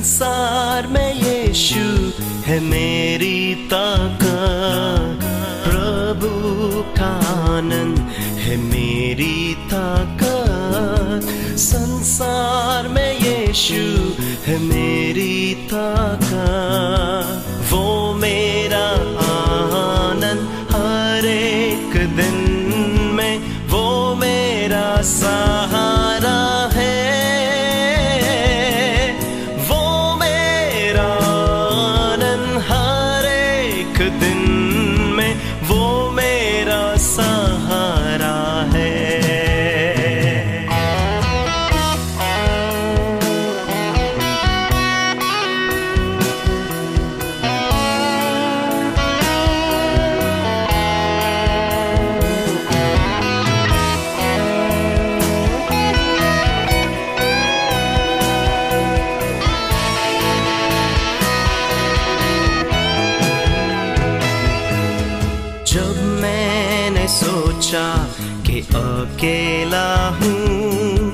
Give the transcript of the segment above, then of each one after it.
संसार में यीशु है मेरी ताकत, प्रभु का आनंद है मेरी ताकत। संसार में यीशु है मेरी ताकत, वो मेरा आनंद हर एक दिन में, वो मेरा सहारा है, वो मेरा आनंद हर एक दिन में, वो मेरा सहारा है। जब मैंने सोचा कि अकेला हूँ,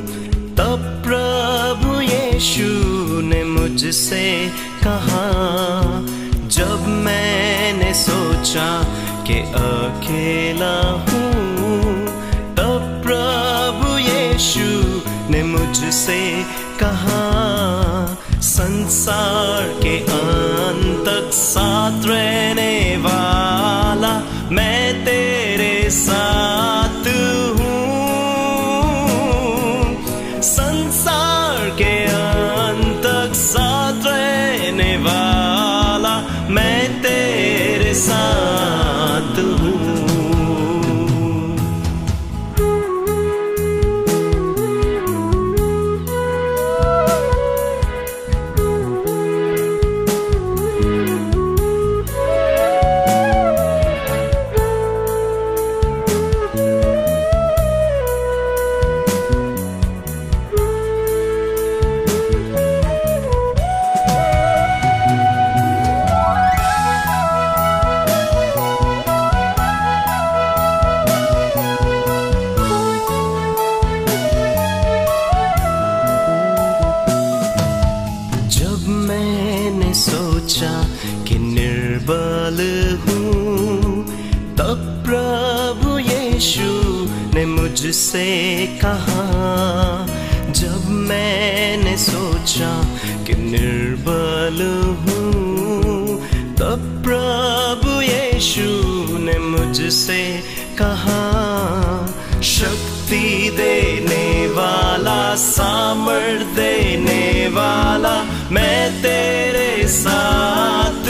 तब प्रभु यीशु ने मुझसे कहा। जब मैंने सोचा कि अकेला हूँ, तब प्रभु यीशु ने मुझसे कहा, संसार के अंत तक साथ रहने वाला मैं तेरे साथ हूँ। संसार के अंत तक साथ रहने वाला मैं तेरे साथ हूँ। मैंने सोचा कि निर्बल हूँ, तब प्रभु यीशु ने मुझसे कहा। जब मैंने सोचा कि निर्बल हूँ, तब प्रभु यीशु ने मुझसे कहा, शक्ति देने वाला, सामर्थ देने वाला मैं तेरे साथ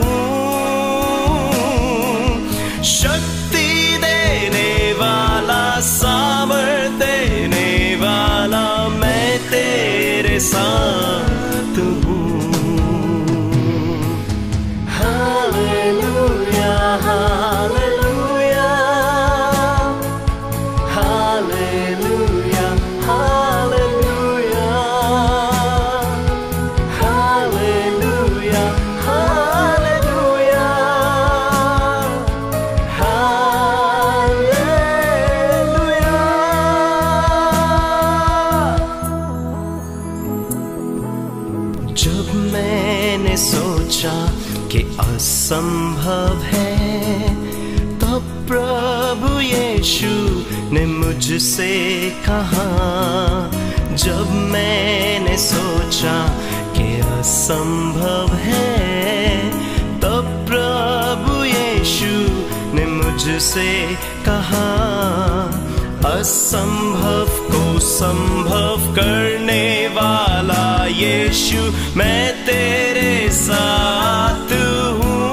हूँ। शक्ति देने वाला, सामर्थ देने वाला मैं तेरे साथ हूँ। Hallelujah, hallelujah, hallelujah, hallelujah, hallelujah, hallelujah, hallelujah. जब मैंने सोचा कि असंभव है, तब प्रभु यीशु ने मुझसे कहा। जब मैंने सोचा कि असंभव है, तब प्रभु यीशु ने मुझसे कहा, असंभव को संभव करने वाला यीशु मैं तेरे साथ हूँ।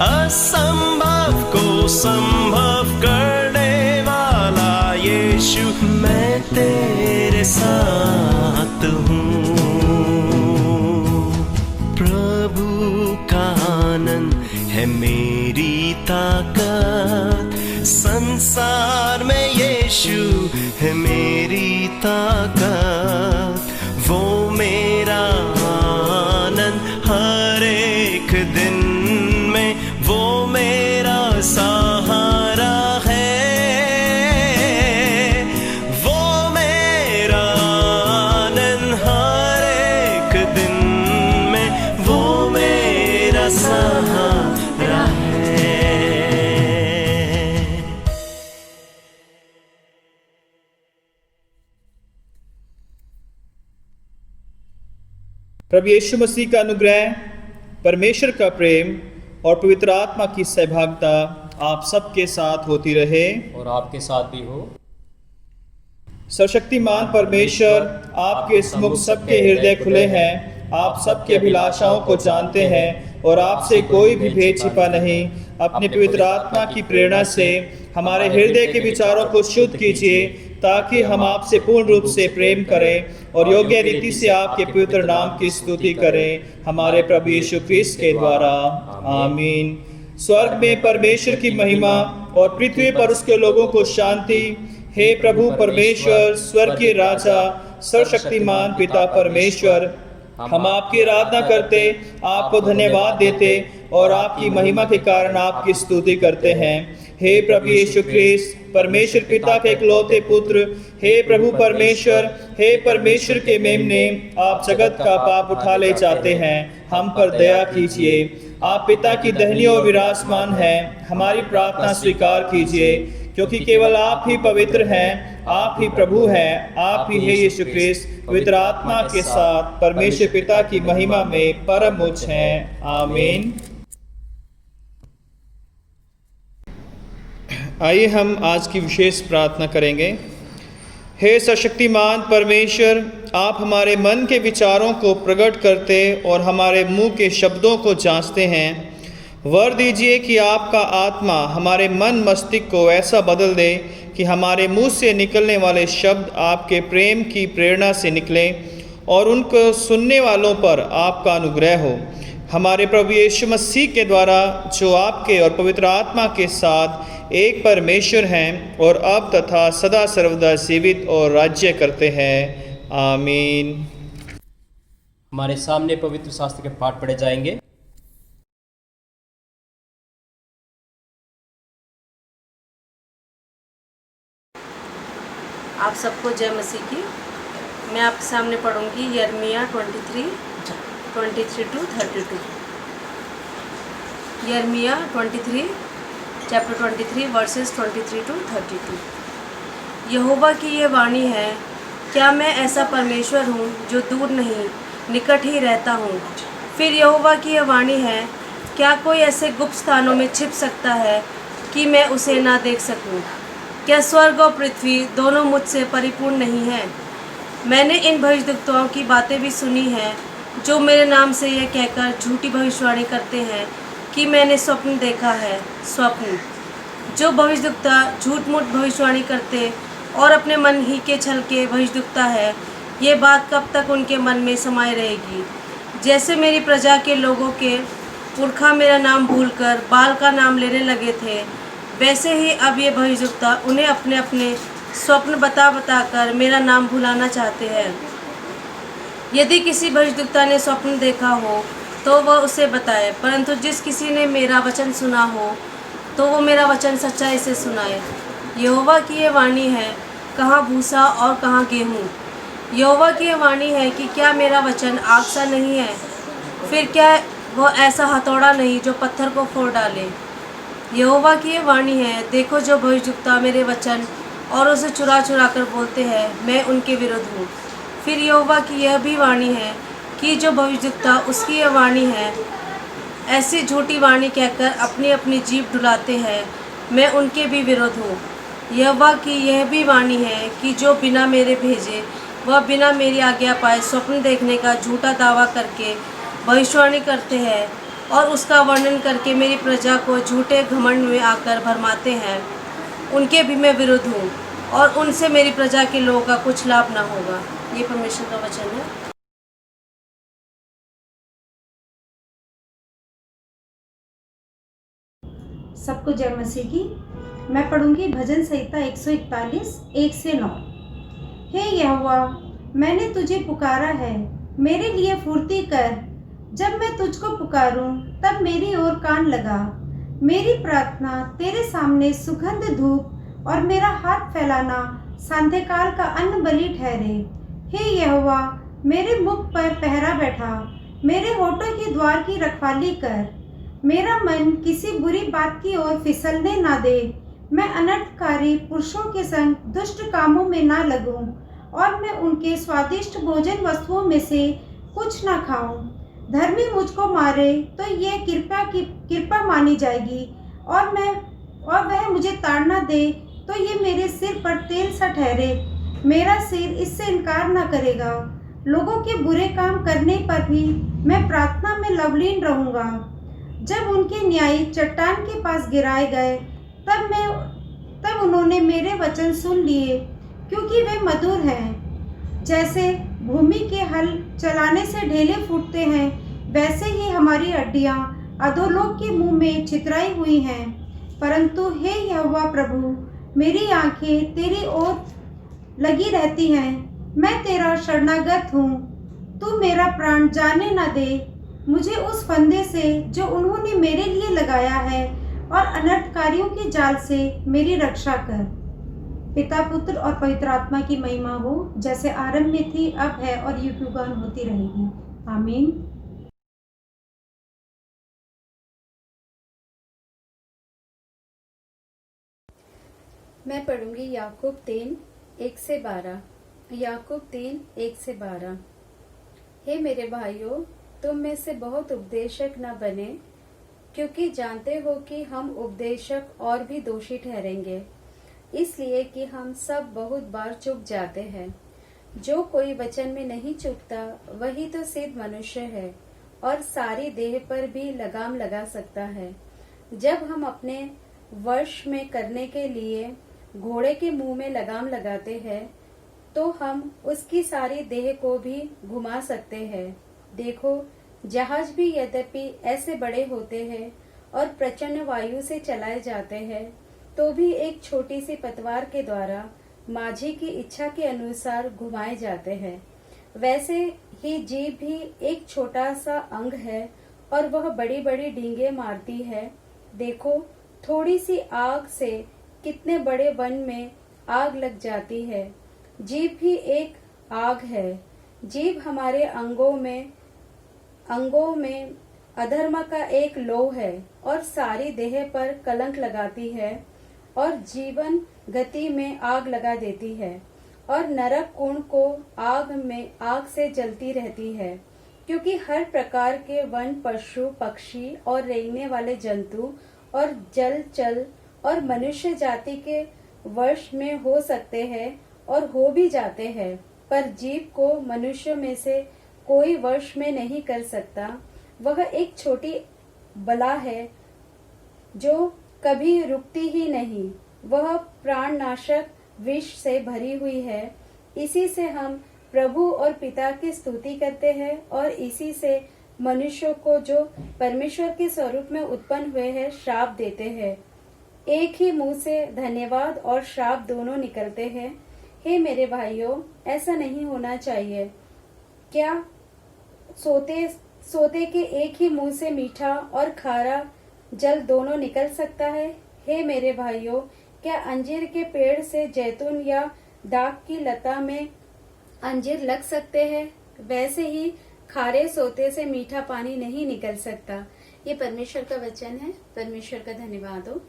असंभव को संभव करने वाला यीशु मैं तेरे साथ हूँ। प्रभु का आनंद है मेरी ताकत, संसार में यीशु है मेरी ताकत, वो मेरा आनंद हर एक दिन में, वो मेरा सहारा है, वो मेरा आनंद प्रभु यीशु मसीह का अनुग्रह, परमेश्वर का प्रेम और पवित्र आत्मा की सहभागिता आप सबके साथ होती रहे और आपके साथ भी हो। सर्वशक्तिमान परमेश्वर, आपके सम्मुख सबके हृदय खुले हैं, आप सबके अभिलाषाओं को जानते हैं और आपसे कोई भी भेद छिपा नहीं। अपने पवित्र आत्मा की प्रेरणा से हमारे हृदय के विचारों को शुद्ध कीजिए, ताकि हम आपसे पूर्ण रूप से प्रेम करें और योग्य रीति से आपके पवित्र नाम की स्तुति करें, हमारे प्रभु यीशु ख्रीस्त के द्वारा। आमीन। स्वर्ग में परमेश्वर की महिमा और पृथ्वी पर उसके लोगों को शांति। हे प्रभु परमेश्वर, स्वर्गीय राजा, सर्वशक्तिमान पिता परमेश्वर, हम आपकी आराधना करते, आपको धन्यवाद देते और आपकी महिमा के कारण आपकी स्तुति करते हैं। हे प्रभु यीशु ख्रीस्त, परमेश्वर पिता के इकलौते पुत्र, हे प्रभु परमेश्वर, हे परमेश्वर के मेमने, आप जगत का पाप उठा ले जाते हैं, हम पर दया कीजिए। आप पिता की दाहिनी ओर विराजमान हैं, हमारी प्रार्थना स्वीकार कीजिए, क्योंकि केवल आप ही पवित्र हैं, आप ही प्रभु हैं, आप ही है यीशु ख्रीस्त, पवित्र आत्मा के साथ परमेश्वर पिता की महिमा में परम उच्च हैं। आमीन। आइए हम आज की विशेष प्रार्थना करेंगे। हे सशक्तिमान परमेश्वर, आप हमारे मन के विचारों को प्रकट करते और हमारे मुंह के शब्दों को जांचते हैं। वर दीजिए कि आपका आत्मा हमारे मन मस्तिष्क को ऐसा बदल दे कि हमारे मुंह से निकलने वाले शब्द आपके प्रेम की प्रेरणा से निकलें और उनको सुनने वालों पर आपका अनुग्रह हो। हमारे प्रभु यीशु मसीह के द्वारा, जो आपके और पवित्र आत्मा के साथ एक परमेश्वर हैं और अब तथा सदा सर्वदा जीवित और राज्य करते हैं। आमीन। हमारे सामने पवित्र शास्त्र के पाठ पढ़े जाएंगे। आप सबको जय मसीह की। मैं आपके सामने पढ़ूंगी यिर्मयाह 23 to 32। यिर्मयाह 23 चैप्टर 23 वर्सेस 23 to 32। यहोवा की ये वाणी है, क्या मैं ऐसा परमेश्वर हूँ जो दूर नहीं निकट ही रहता हूँ। फिर यहोवा की यह वाणी है, क्या कोई ऐसे गुप्त स्थानों में छिप सकता है कि मैं उसे ना देख सकूँ। क्या स्वर्ग और पृथ्वी दोनों मुझसे परिपूर्ण नहीं है। मैंने इन भविष्यद्वक्ताओं की बातें भी सुनी हैं, जो मेरे नाम से यह कहकर झूठी भविष्यवाणी करते हैं कि मैंने स्वप्न देखा है। स्वप्न जो भविष्यद्वक्ता झूठ मूठ भविष्यवाणी करते और अपने मन ही के छल के भविष्यद्वक्ता है, ये बात कब तक उनके मन में समाई रहेगी। जैसे मेरी प्रजा के लोगों के पुरखा मेरा नाम भूलकर बाल का नाम लेने लगे थे, वैसे ही अब ये भविष्यद्वक्ता उन्हें अपने अपने स्वप्न बता कर मेरा नाम भुलाना चाहते हैं। यदि किसी भविष्यद्वक्ता ने स्वप्न देखा हो तो वह उसे बताए, परंतु जिस किसी ने मेरा वचन सुना हो तो वो मेरा वचन सच्चाई से सुनाए। यहोवा की ये वाणी है, कहाँ भूसा और कहाँ गेहूँ। यहोवा की ये वाणी है कि क्या मेरा वचन आग सा नहीं है, फिर क्या वह ऐसा हथौड़ा नहीं जो पत्थर को फोड़ डाले। यहोवा की ये वाणी है, देखो जो भविष्यद्वक्ता मेरे वचन और उसे चुरा कर बोलते हैं, मैं उनके विरुद्ध हूँ। फिर यहोवा की यह भी वाणी है कि जो भविष्यद्वक्ता उसकी यह वाणी है, ऐसी झूठी वाणी कहकर अपनी अपनी जीभ डुलाते हैं, मैं उनके भी विरुद्ध हूँ। यहोवा की यह भी वाणी है कि जो बिना मेरे भेजे वह बिना मेरी आज्ञा पाए स्वप्न देखने का झूठा दावा करके भविष्यवाणी करते हैं और उसका वर्णन करके मेरी प्रजा को झूठे घमंड में आकर भरमाते हैं, उनके भी मैं विरुद्ध हूँ और उनसे मेरी प्रजा के लोगों का कुछ लाभ ना होगा। ये परमेश्वर का वचन है। सबको जय मसीह की। मैं पढ़ूंगी भजन संहिता 141 1 से 9। हे यहोवा, मैंने तुझे पुकारा है, मेरे लिए फुर्ती कर। जब मैं तुझको पुकारूं तब मेरी ओर कान लगा। मेरी प्रार्थना तेरे सामने सुगंध धूप और मेरा हाथ फैलाना सांध्यकाल का अन्न बलि ठहरे। हे यहोवा, मेरे मुख पर पहरा बैठा, मेरे होठों के द्वार की रखवाली कर। मेरा मन किसी बुरी बात की ओर फिसलने ना दे। मैं अनर्थकारी पुरुषों के संग दुष्ट कामों में ना लगूं और मैं उनके स्वादिष्ट भोजन वस्तुओं में से कुछ ना खाऊं। धर्मी मुझको मारे तो ये कृपा मानी जाएगी, और वह मुझे ताड़ना दे तो ये मेरे सिर पर तेल सा ठहरे। मेरा सिर इससे इनकार न करेगा। लोगों के बुरे काम करने पर भी मैं प्रार्थना में लवलीन रहूंगा। जब उनके न्यायी चट्टान के पास गिराए गए, तब उन्होंने मेरे वचन सुन लिए, क्योंकि वे मधुर हैं। जैसे भूमि के हल चलाने से ढेले फूटते हैं, वैसे ही हमारी हड्डियां अधोलोक के मुंह में छितराई हुई हैं। परंतु हे यहोवा प्रभु, मेरी आंखें तेरी ओर लगी रहती हैं। मैं तेरा शरणागत हूँ। तू मेरा प्राण जाने न दे। मुझे उस फंदे से जो उन्होंने मेरे लिए लगाया है, और अनर्थकारियों के जाल से मेरी रक्षा कर। पिता, पुत्र और पवित्र आत्मा की महिमा हो, जैसे आरंभ में थी, अब है और युग-युगान होती रहेगी। आमीन। मैं पढ़ूंगी याकूब 3, 1-12। याकूब 3, 1-12। हे मेरे भाइयों, तुम में से बहुत उपदेशक न बने, क्योंकि जानते हो कि हम उपदेशक और भी दोषी ठहरेंगे, इसलिए कि हम सब बहुत बार चूक जाते हैं। जो कोई वचन में नहीं चूकता वही तो सिद्ध मनुष्य है, और सारी देह पर भी लगाम लगा सकता है। जब हम अपने वश में करने के लिए घोड़े के मुंह में लगाम लगाते हैं, तो हम उसकी सारी देह को भी घुमा सकते हैं। देखो, जहाज भी यद्यपि ऐसे बड़े होते हैं और प्रचंड वायु से चलाए जाते हैं, तो भी एक छोटी सी पतवार के द्वारा माझी की इच्छा के अनुसार घुमाए जाते हैं। वैसे ही जीभ भी एक छोटा सा अंग है, और वह बड़ी बड़ी डींगे मारती है। देखो, थोड़ी सी आग से कितने बड़े वन में आग लग जाती है। जीभ भी एक आग है। जीभ हमारे अंगों में अधर्म का एक लौ है, और सारी देह पर कलंक लगाती है, और जीवन गति में आग लगा देती है, और नरक कुंड को आग से जलती रहती है। क्योंकि हर प्रकार के वन, पशु, पक्षी और रेंगने वाले जंतु और जलचर और मनुष्य जाति के वश में हो सकते हैं और हो भी जाते हैं, पर जीव को मनुष्य में से कोई वश में नहीं कर सकता। वह एक छोटी बला है जो कभी रुकती ही नहीं। वह प्राणनाशक विष से भरी हुई है। इसी से हम प्रभु और पिता की स्तुति करते हैं, और इसी से मनुष्यों को जो परमेश्वर के स्वरूप में उत्पन्न हुए हैं श्राप देते हैं। एक ही मुंह से धन्यवाद और श्राप दोनों निकलते हैं। हे मेरे भाइयों, ऐसा नहीं होना चाहिए। क्या सोते के एक ही मुंह से मीठा और खारा जल दोनों निकल सकता है? हे मेरे भाइयों, क्या अंजीर के पेड़ से जैतून या दाख की लता में अंजीर लग सकते हैं? वैसे ही खारे सोते से मीठा पानी नहीं निकल सकता। ये परमेश्वर का वचन है। परमेश्वर का धन्यवाद हो।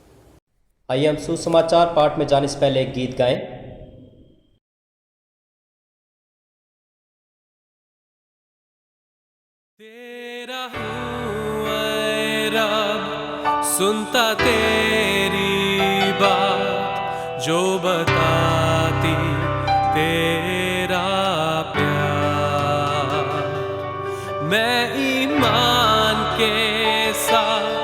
आइए हम सुसमाचार पाठ में जाने से पहले एक गीत गाएं। तेरा हूँ ऐ रब, सुनता तेरी बात, जो बताती तेरा प्यार। मैं ईमान के साथ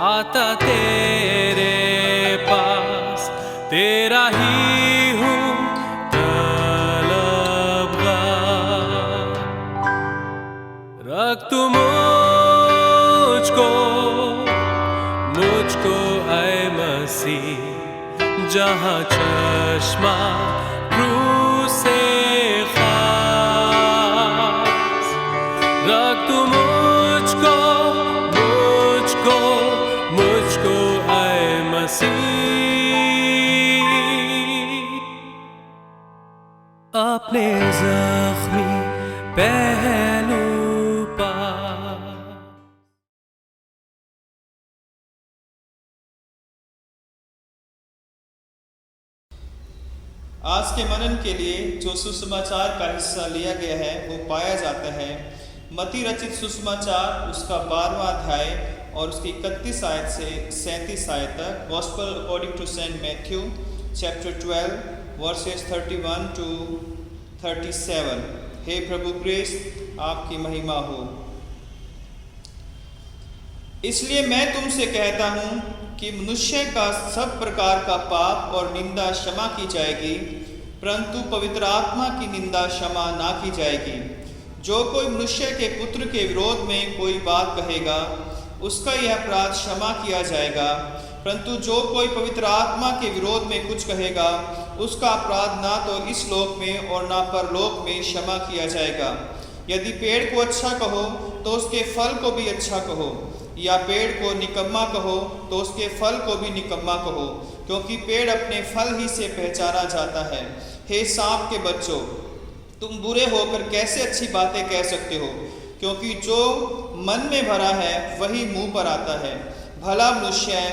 आता तेरे पास, तेरा ही हूँ तलबगार। रख तू मुझको ऐ मसीह, जहाँ चश्मा रूह से खास। रख तू मुझको ऐ मसीह, अपने जख्मी पहलू पर। आज के मनन के लिए जो सुसमाचार का हिस्सा लिया गया है, वो पाया जाता है मत्ती रचित सुसमाचार उसका 12वां अध्याय और उसकी 31 आयत से 37 आयत तक। Gospel according to saint Matthew chapter 12 verses 31 to 37। हे प्रभु क्रिस्त, आपकी महिमा हो। इसलिए मैं तुमसे कहता हूँ कि मनुष्य का सब प्रकार का पाप और निंदा क्षमा की जाएगी, परंतु पवित्र आत्मा की निंदा क्षमा ना की जाएगी। जो कोई मनुष्य के पुत्र के विरोध में कोई बात कहेगा, उसका यह अपराध क्षमा किया जाएगा, परंतु जो कोई पवित्र आत्मा के विरोध में कुछ कहेगा, उसका अपराध ना तो इस लोक में और ना परलोक में क्षमा किया जाएगा। यदि पेड़ को अच्छा कहो तो उसके फल को भी अच्छा कहो, या पेड़ को निकम्मा कहो तो उसके फल को भी निकम्मा कहो, क्योंकि पेड़ अपने फल ही से पहचाना जाता है। हे सांप के बच्चों, तुम बुरे होकर कैसे अच्छी बातें कह सकते हो? क्योंकि जो मन में भरा है वही मुंह पर आता है। भला मनुष्य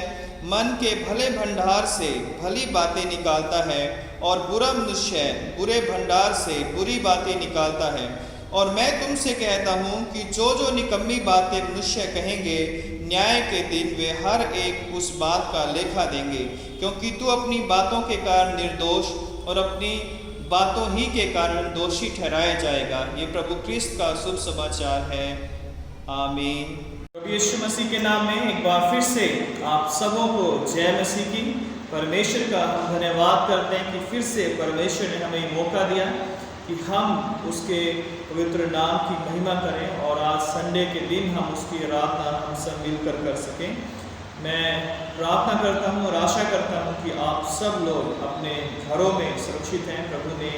मन के भले भंडार से भली बातें निकालता है, और बुरा मनुष्य बुरे भंडार से बुरी बातें निकालता है। और मैं तुमसे कहता हूँ कि जो निकम्मी बातें मनुष्य कहेंगे, न्याय के दिन वे हर एक उस बात का लेखा देंगे, क्योंकि तू अपनी बातों के कारण निर्दोष और अपनी बातों ही के कारण दोषी ठहराया जाएगा। ये प्रभु क्रिस्त का शुभ समाचार है। आमीन। प्रभु यीशु मसीह के नाम में एक बार फिर से आप सबों को जय मसीह की। परमेश्वर का हम धन्यवाद करते हैं कि फिर से परमेश्वर ने हमें मौका दिया कि हम उसके पवित्र नाम की महिमा करें, और आज संडे के दिन हम उसकी आराधना हम सब मिलकर कर सकें। मैं प्रार्थना करता हूँ और आशा करता हूँ कि आप सब लोग अपने घरों में सुरक्षित हैं। प्रभु ने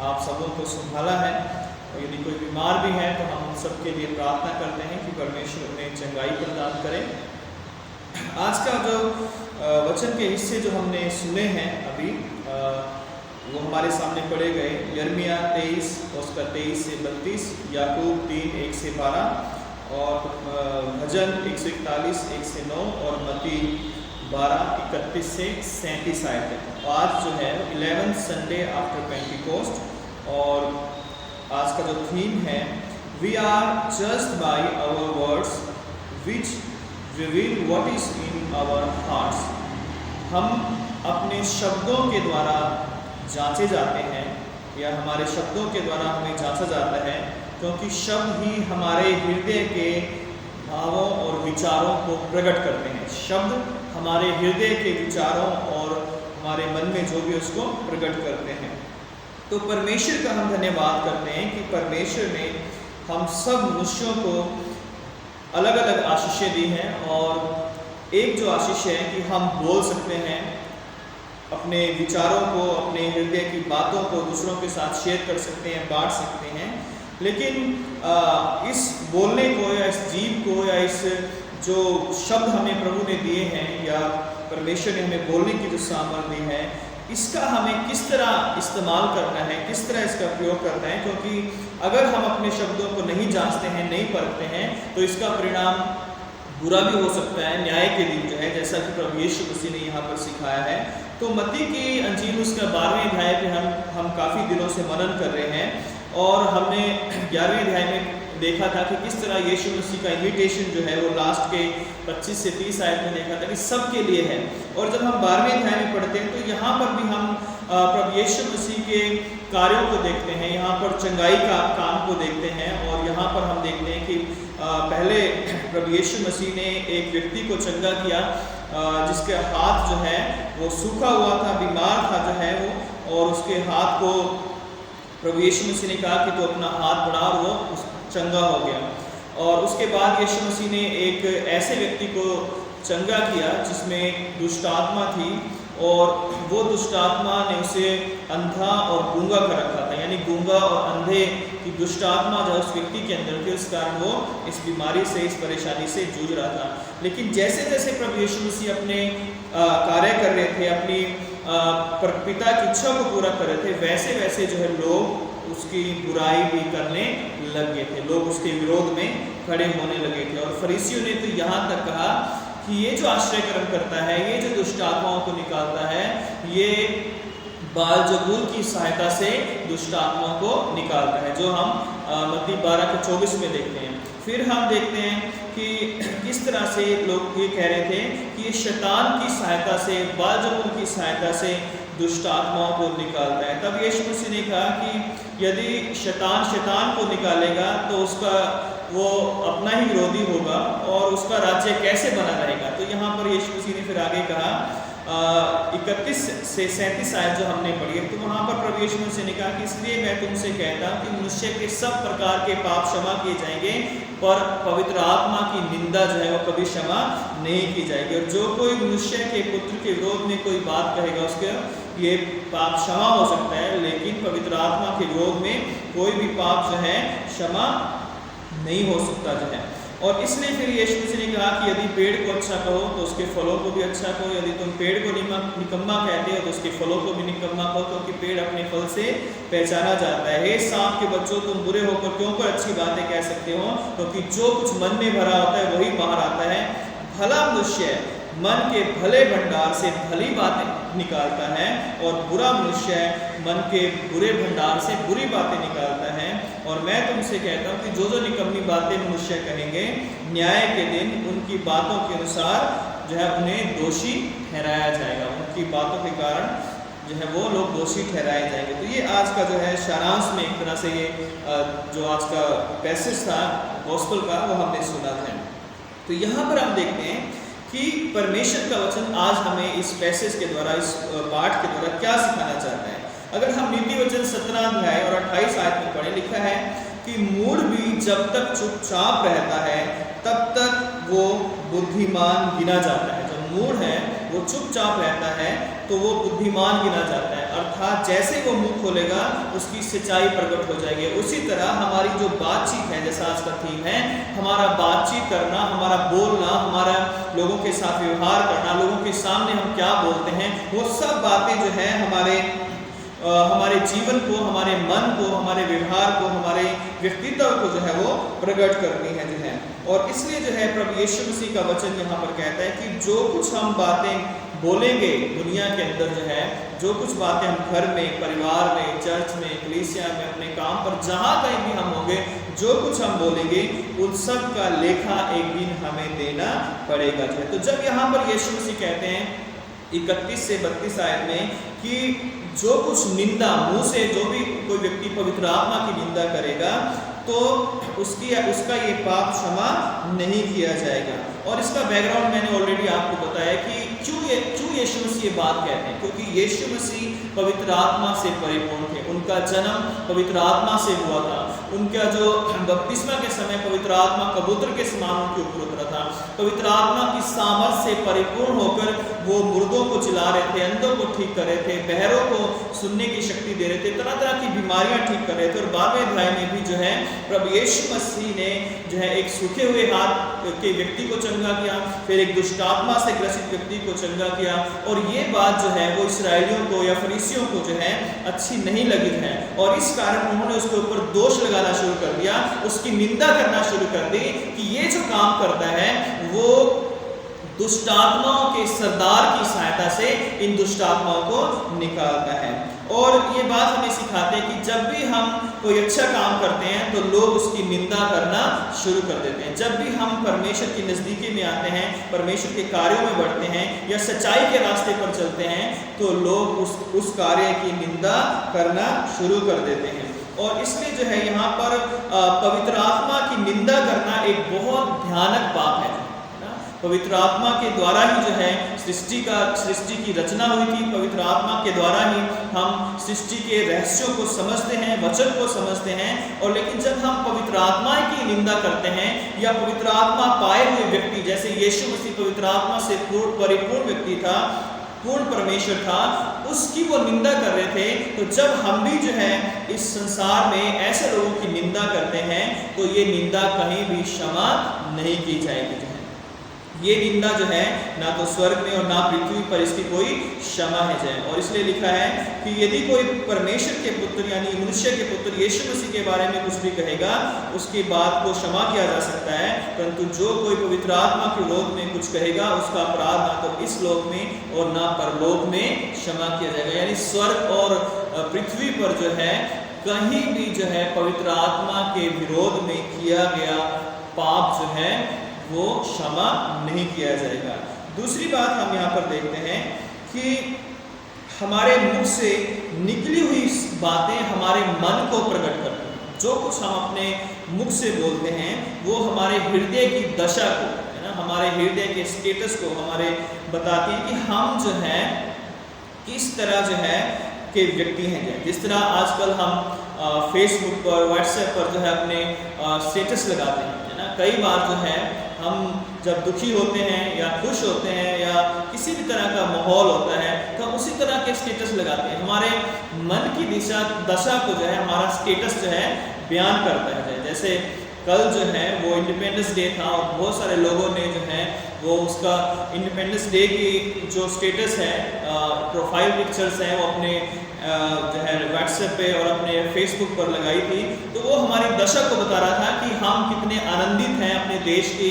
आप सबों को संभाला है, और यदि कोई बीमार भी है तो हम उन सब के लिए प्रार्थना करते हैं कि परमेश्वर उन्हें चंगाई प्रदान करें। आज का जो वचन के हिस्से जो हमने सुने हैं अभी, वो हमारे सामने पढ़े गए। यिर्मयाह 23 उसका 23 से 32, याकूब 3 1 से 12, और भजन 141 1 से 9, और मत्ती 12 31 से 37 आयत है। आज जो है 11th संडे आफ्टर पेंटिकोस्ट, और आज का जो थीम है, we are judged by our words which reveal what is in our hearts. हम अपने शब्दों के द्वारा जांचे जाते हैं, या हमारे शब्दों के द्वारा हमें जांचा जाता है, क्योंकि शब्द ही हमारे हृदय के भावों और विचारों को प्रकट करते हैं। शब्द हमारे हृदय के विचारों और हमारे मन में जो भी उसको प्रकट करते हैं। तो परमेश्वर का हम धन्यवाद करते हैं कि परमेश्वर ने हम सब मनुष्यों को अलग अलग आशीषें दी हैं, और एक जो आशीष है कि हम बोल सकते हैं, अपने विचारों को, अपने हृदय की बातों को दूसरों के साथ शेयर कर सकते हैं, बांट सकते हैं। लेकिन इस बोलने को, या इस जीव को, या इस जो शब्द हमें प्रभु ने दिए हैं, या परमेश्वर ने हमें बोलने की जो सामर्थ्य दी है, इसका हमें किस तरह इस्तेमाल करना है, किस तरह इसका प्रयोग करना है। क्योंकि अगर हम अपने शब्दों को नहीं जांचते हैं, नहीं परखते हैं, तो इसका परिणाम बुरा भी हो सकता है न्याय के दिन जो है, जैसा कि प्रभु यीशु मसीह ने यहाँ पर सिखाया है। तो मत्ती की अंजील उसका 12वें अध्याय पे हम काफ़ी दिनों से मनन कर रहे हैं, और हमने 11वें अध्याय में देखा था कि किस तरह यीशु मसीह का इन्विटेशन जो है वो लास्ट के 25 से 30 आयत में देखा था कि सबके लिए है। और जब हम 12वें अध्याय में पढ़ते हैं तो यहाँ पर भी हम प्रभु यीशु मसीह के कार्यों को देखते हैं, यहाँ पर चंगाई का काम को देखते हैं, और यहाँ पर हम देखते हैं कि पहले प्रभु यीशु मसीह ने एक व्यक्ति को चंगा किया, जिसके हाथ जो है वो सूखा हुआ था, बीमार था जो है वो, और उसके हाथ को प्रभु यीशु मसीह ने कहा कि तो अपना हाथ बढ़ा, और वो चंगा हो गया। और उसके बाद यीशु मसीह ने एक ऐसे व्यक्ति को चंगा किया जिसमें दुष्ट आत्मा थी, और वो दुष्ट आत्मा ने उसे अंधा और गूंगा कर रखा था, यानी गूंगा और अंधे की दुष्ट आत्मा जो उस व्यक्ति के अंदर थी, इस कारण वो इस बीमारी से, इस परेशानी से जूझ रहा था। लेकिन जैसे जैसे प्रभु यीशु मसीह अपने कार्य कर रहे थे, अपनी पिता की इच्छा को पूरा कर रहे थे, वैसे वैसे जो है लोग उसकी बुराई भी करने लग गए थे, लोग उसके विरोध में खड़े होने लगे थे। और फरीसियों ने तो यहाँ तक कहा कि ये जो आश्रय कर्म करता है, ये जो दुष्ट आत्माओं को निकालता है, ये बालजबूल की सहायता से दुष्ट आत्माओं को निकालता है, जो हम मत्ती 12:24 में देखते हैं। फिर हम देखते हैं कि किस तरह से लोग ये कह रहे थे कि ये शैतान की सहायता से, बालजबूल की सहायता से दुष्ट आत्माओं को निकालता है। तब यीशु मसीह ने कहा कि यदि शैतान को निकालेगा तो उसका वो अपना ही विरोधी होगा और उसका राज्य कैसे बना रहेगा। तो यहाँ पर यीशु मसीह ने फिर आगे कहा 31 से 37 आयत जो हमने पढ़ी है, तो वहाँ पर प्रभु यीशु मसीह ने कहा कि इसलिए मैं तुमसे कहता हूँ कि मनुष्य के सब प्रकार के पाप क्षमा किए जाएंगे, पर पवित्र आत्मा की निंदा जो है वो कभी क्षमा नहीं की जाएगी। और जो कोई मनुष्य के पुत्र के विरोध में कोई बात कहेगा, उसके ये पाप क्षमा हो सकता है, लेकिन पवित्र आत्मा के विरोध में कोई भी पाप जो है क्षमा नहीं हो सकता जो है। और इसलिए फिर यीशु मसीह ने कहा कि यदि पेड़ को अच्छा कहो तो उसके फलों को भी अच्छा कहो, यदि तुम पेड़ को निकम्मा कहते हो तो उसके फलों को भी निकम्मा कहो, क्योंकि पेड़ अपने फल से पहचाना जाता है। हे सांप के बच्चों, तुम बुरे होकर क्यों पर अच्छी बातें कह सकते हो, क्योंकि जो कुछ मन में भरा होता है वही बाहर आता है। भला मनुष्य मन के भले भंडार से भली बातें निकालता है, और बुरा मनुष्य मन के बुरे भंडार से बुरी बातें निकालता है। और मैं तुमसे कहता हूँ कि जो निकम्मी बातें मनुष्य कहेंगे, न्याय के दिन उनकी बातों के अनुसार जो है उन्हें दोषी ठहराया जाएगा। उनकी बातों के कारण जो है वो लोग दोषी ठहराए जाएंगे। तो ये आज का जो है सारांश में एक तरह से ये जो आज का पैसेज था गॉस्पेल का, वो हमने सुना था। तो यहाँ पर हम देखते हैं कि परमेश्वर का वचन आज हमें इस पैसेज के द्वारा, इस पाठ के द्वारा क्या सिखाना चाहता है। अगर हम नीति वचन 17 अध्याय और 28 आयत में पढ़े, लिखा है कि मूढ़ भी जब तक चुपचाप रहता है तब तक वो बुद्धिमान गिना जाता है। जो मूढ़ है वो चुपचाप रहता है तो वो बुद्धिमान गिना जाता है, अर्थात जैसे वो मुंह खोलेगा उसकी सच्चाई प्रकट हो जाएगी। उसी तरह हमारी जो बातचीत है, जैसा आज का थीम है, हमारा बातचीत करना, हमारा बोलना, हमारा लोगों के साथ व्यवहार करना, लोगों के सामने हम क्या बोलते हैं, वो सब बातें जो है हमारे जीवन को, हमारे मन को, हमारे व्यवहार को, हमारे व्यक्तित्व को जो है वो प्रकट करनी है जो है। और इसलिए जो है प्रभु यीशु मसीह का वचन यहाँ पर कहता है कि जो कुछ हम बातें बोलेंगे दुनिया के अंदर जो है, जो कुछ बातें हम घर में, परिवार में, चर्च में, कलीसिया में, अपने काम पर, जहाँ कहीं भी हम होंगे, जो कुछ हम बोलेंगे उन सब का लेखा एक दिन हमें देना पड़ेगा जो है। तो जब यहाँ पर यीशु मसीह कहते हैं 31 से 32 आयत में कि जो कुछ निंदा मुंह से जो भी कोई व्यक्ति पवित्र आत्मा की निंदा करेगा तो उसका ये पाप क्षमा नहीं किया जाएगा। और इसका बैकग्राउंड मैंने ऑलरेडी आपको बताया कि क्यों यीशु मसीह ये बात कहते हैं, क्योंकि यीशु मसीह पवित्र आत्मा से परिपूर्ण थे। उनका जन्म पवित्र आत्मा से हुआ था। उनका जो बपतिस्मा के समय पवित्र आत्मा कबूतर के समान उनके ऊपर उतरा था। पवित्र आत्मा की सामर्थ से परिपूर्ण होकर वो मुर्दों को चिल्ला रहे थे, अंधों को ठीक कर रहे थे, बहरों को सुनने की शक्ति दे रहे थे, तरह तरह की बीमारियां ठीक कर रहे थे। और 12वें अध्याय में भी जो है प्रभु यीशु मसीह ने जो है एक सूखे हुए हाथ के व्यक्ति को चंगा किया, फिर एक दुष्ट आत्मा से ग्रसित व्यक्ति को चंगा किया। और ये बात जो है वो इस्राएलियों को या फरीसियों को जो है अच्छी नहीं लगी है, और इस कारण उन्होंने उसके ऊपर दोष लगाना शुरू कर दिया, उसकी निंदा करना शुरू कर दी कि ये जो काम करता है वो दुष्ट आत्माओं के सरदार की सहायता से इन दुष्ट आत्माओं को निकालता है। और ये बात हमें सिखाते हैं कि जब भी हम कोई अच्छा काम करते हैं तो लोग उसकी निंदा करना शुरू कर देते हैं। जब भी हम परमेश्वर की नज़दीकी में आते हैं, परमेश्वर के कार्यों में बढ़ते हैं या सच्चाई के रास्ते पर चलते हैं, तो लोग उस कार्य की निंदा करना शुरू कर देते हैं। और इसलिए जो है यहाँ पर पवित्र आत्मा की निंदा करना एक बहुत भयानक पाप है। पवित्र आत्मा के द्वारा ही जो है सृष्टि की रचना हुई थी। पवित्र आत्मा के द्वारा ही हम सृष्टि के रहस्यों को समझते हैं, वचन को समझते हैं। और लेकिन जब हम पवित्र आत्मा की निंदा करते हैं या पवित्र आत्मा पाए हुए व्यक्ति, जैसे यीशु मसीह पवित्र आत्मा से परिपूर्ण व्यक्ति था, पूर्ण परमेश्वर था, उसकी वो निंदा कर रहे थे, तो जब हम भी जो है इस संसार में ऐसे लोगों की निंदा करते हैं तो ये निंदा कहीं भी क्षमा नहीं की जाएगी। ये निंदा जो है ना तो स्वर्ग में और ना पृथ्वी पर इसकी कोई क्षमा है जाए। और इसलिए लिखा है कि यदि कोई परमेश्वर के पुत्र यानी मनुष्य के पुत्र यीशु मसीह के बारे में कुछ भी कहेगा, उसकी बात को क्षमा किया जा सकता है, परंतु जो कोई पवित्र आत्मा के विरोध में कुछ कहेगा, उसका अपराध ना तो इस लोक में और ना परलोक में क्षमा किया जाएगा। यानी स्वर्ग और पृथ्वी पर जो है कहीं भी जो है पवित्र आत्मा के विरोध में किया गया पाप जो है वो क्षमा नहीं किया जाएगा। दूसरी बात हम यहाँ पर देखते हैं कि हमारे मुख से निकली हुई बातें हमारे मन को प्रकट करती हैं। जो कुछ हम अपने मुख से बोलते हैं वो हमारे हृदय की दशा को, है ना, हमारे हृदय के स्टेटस को हमारे बताती हैं कि हम जो है किस तरह जो है के व्यक्ति हैं। जिस तरह आजकल हम फेसबुक पर, व्हाट्सएप पर जो है अपने स्टेटस लगाते हैं, है ना। कई बार जो है हम जब दुखी होते हैं या खुश होते हैं या किसी भी तरह का माहौल होता है तो हम उसी तरह के स्टेटस लगाते हैं। हमारे मन की दशा को जो है हमारा स्टेटस जो है बयान करता है। जैसे कल जो है वो इंडिपेंडेंस डे था और बहुत सारे लोगों ने जो है वो उसका इंडिपेंडेंस डे की जो स्टेटस है, प्रोफाइल पिक्चर्स हैं, वो अपने जो है व्हाट्सएप पे और अपने फेसबुक पर लगाई थी। तो वो हमारी दशा को बता रहा था कि हम कितने आनंदित हैं अपने देश की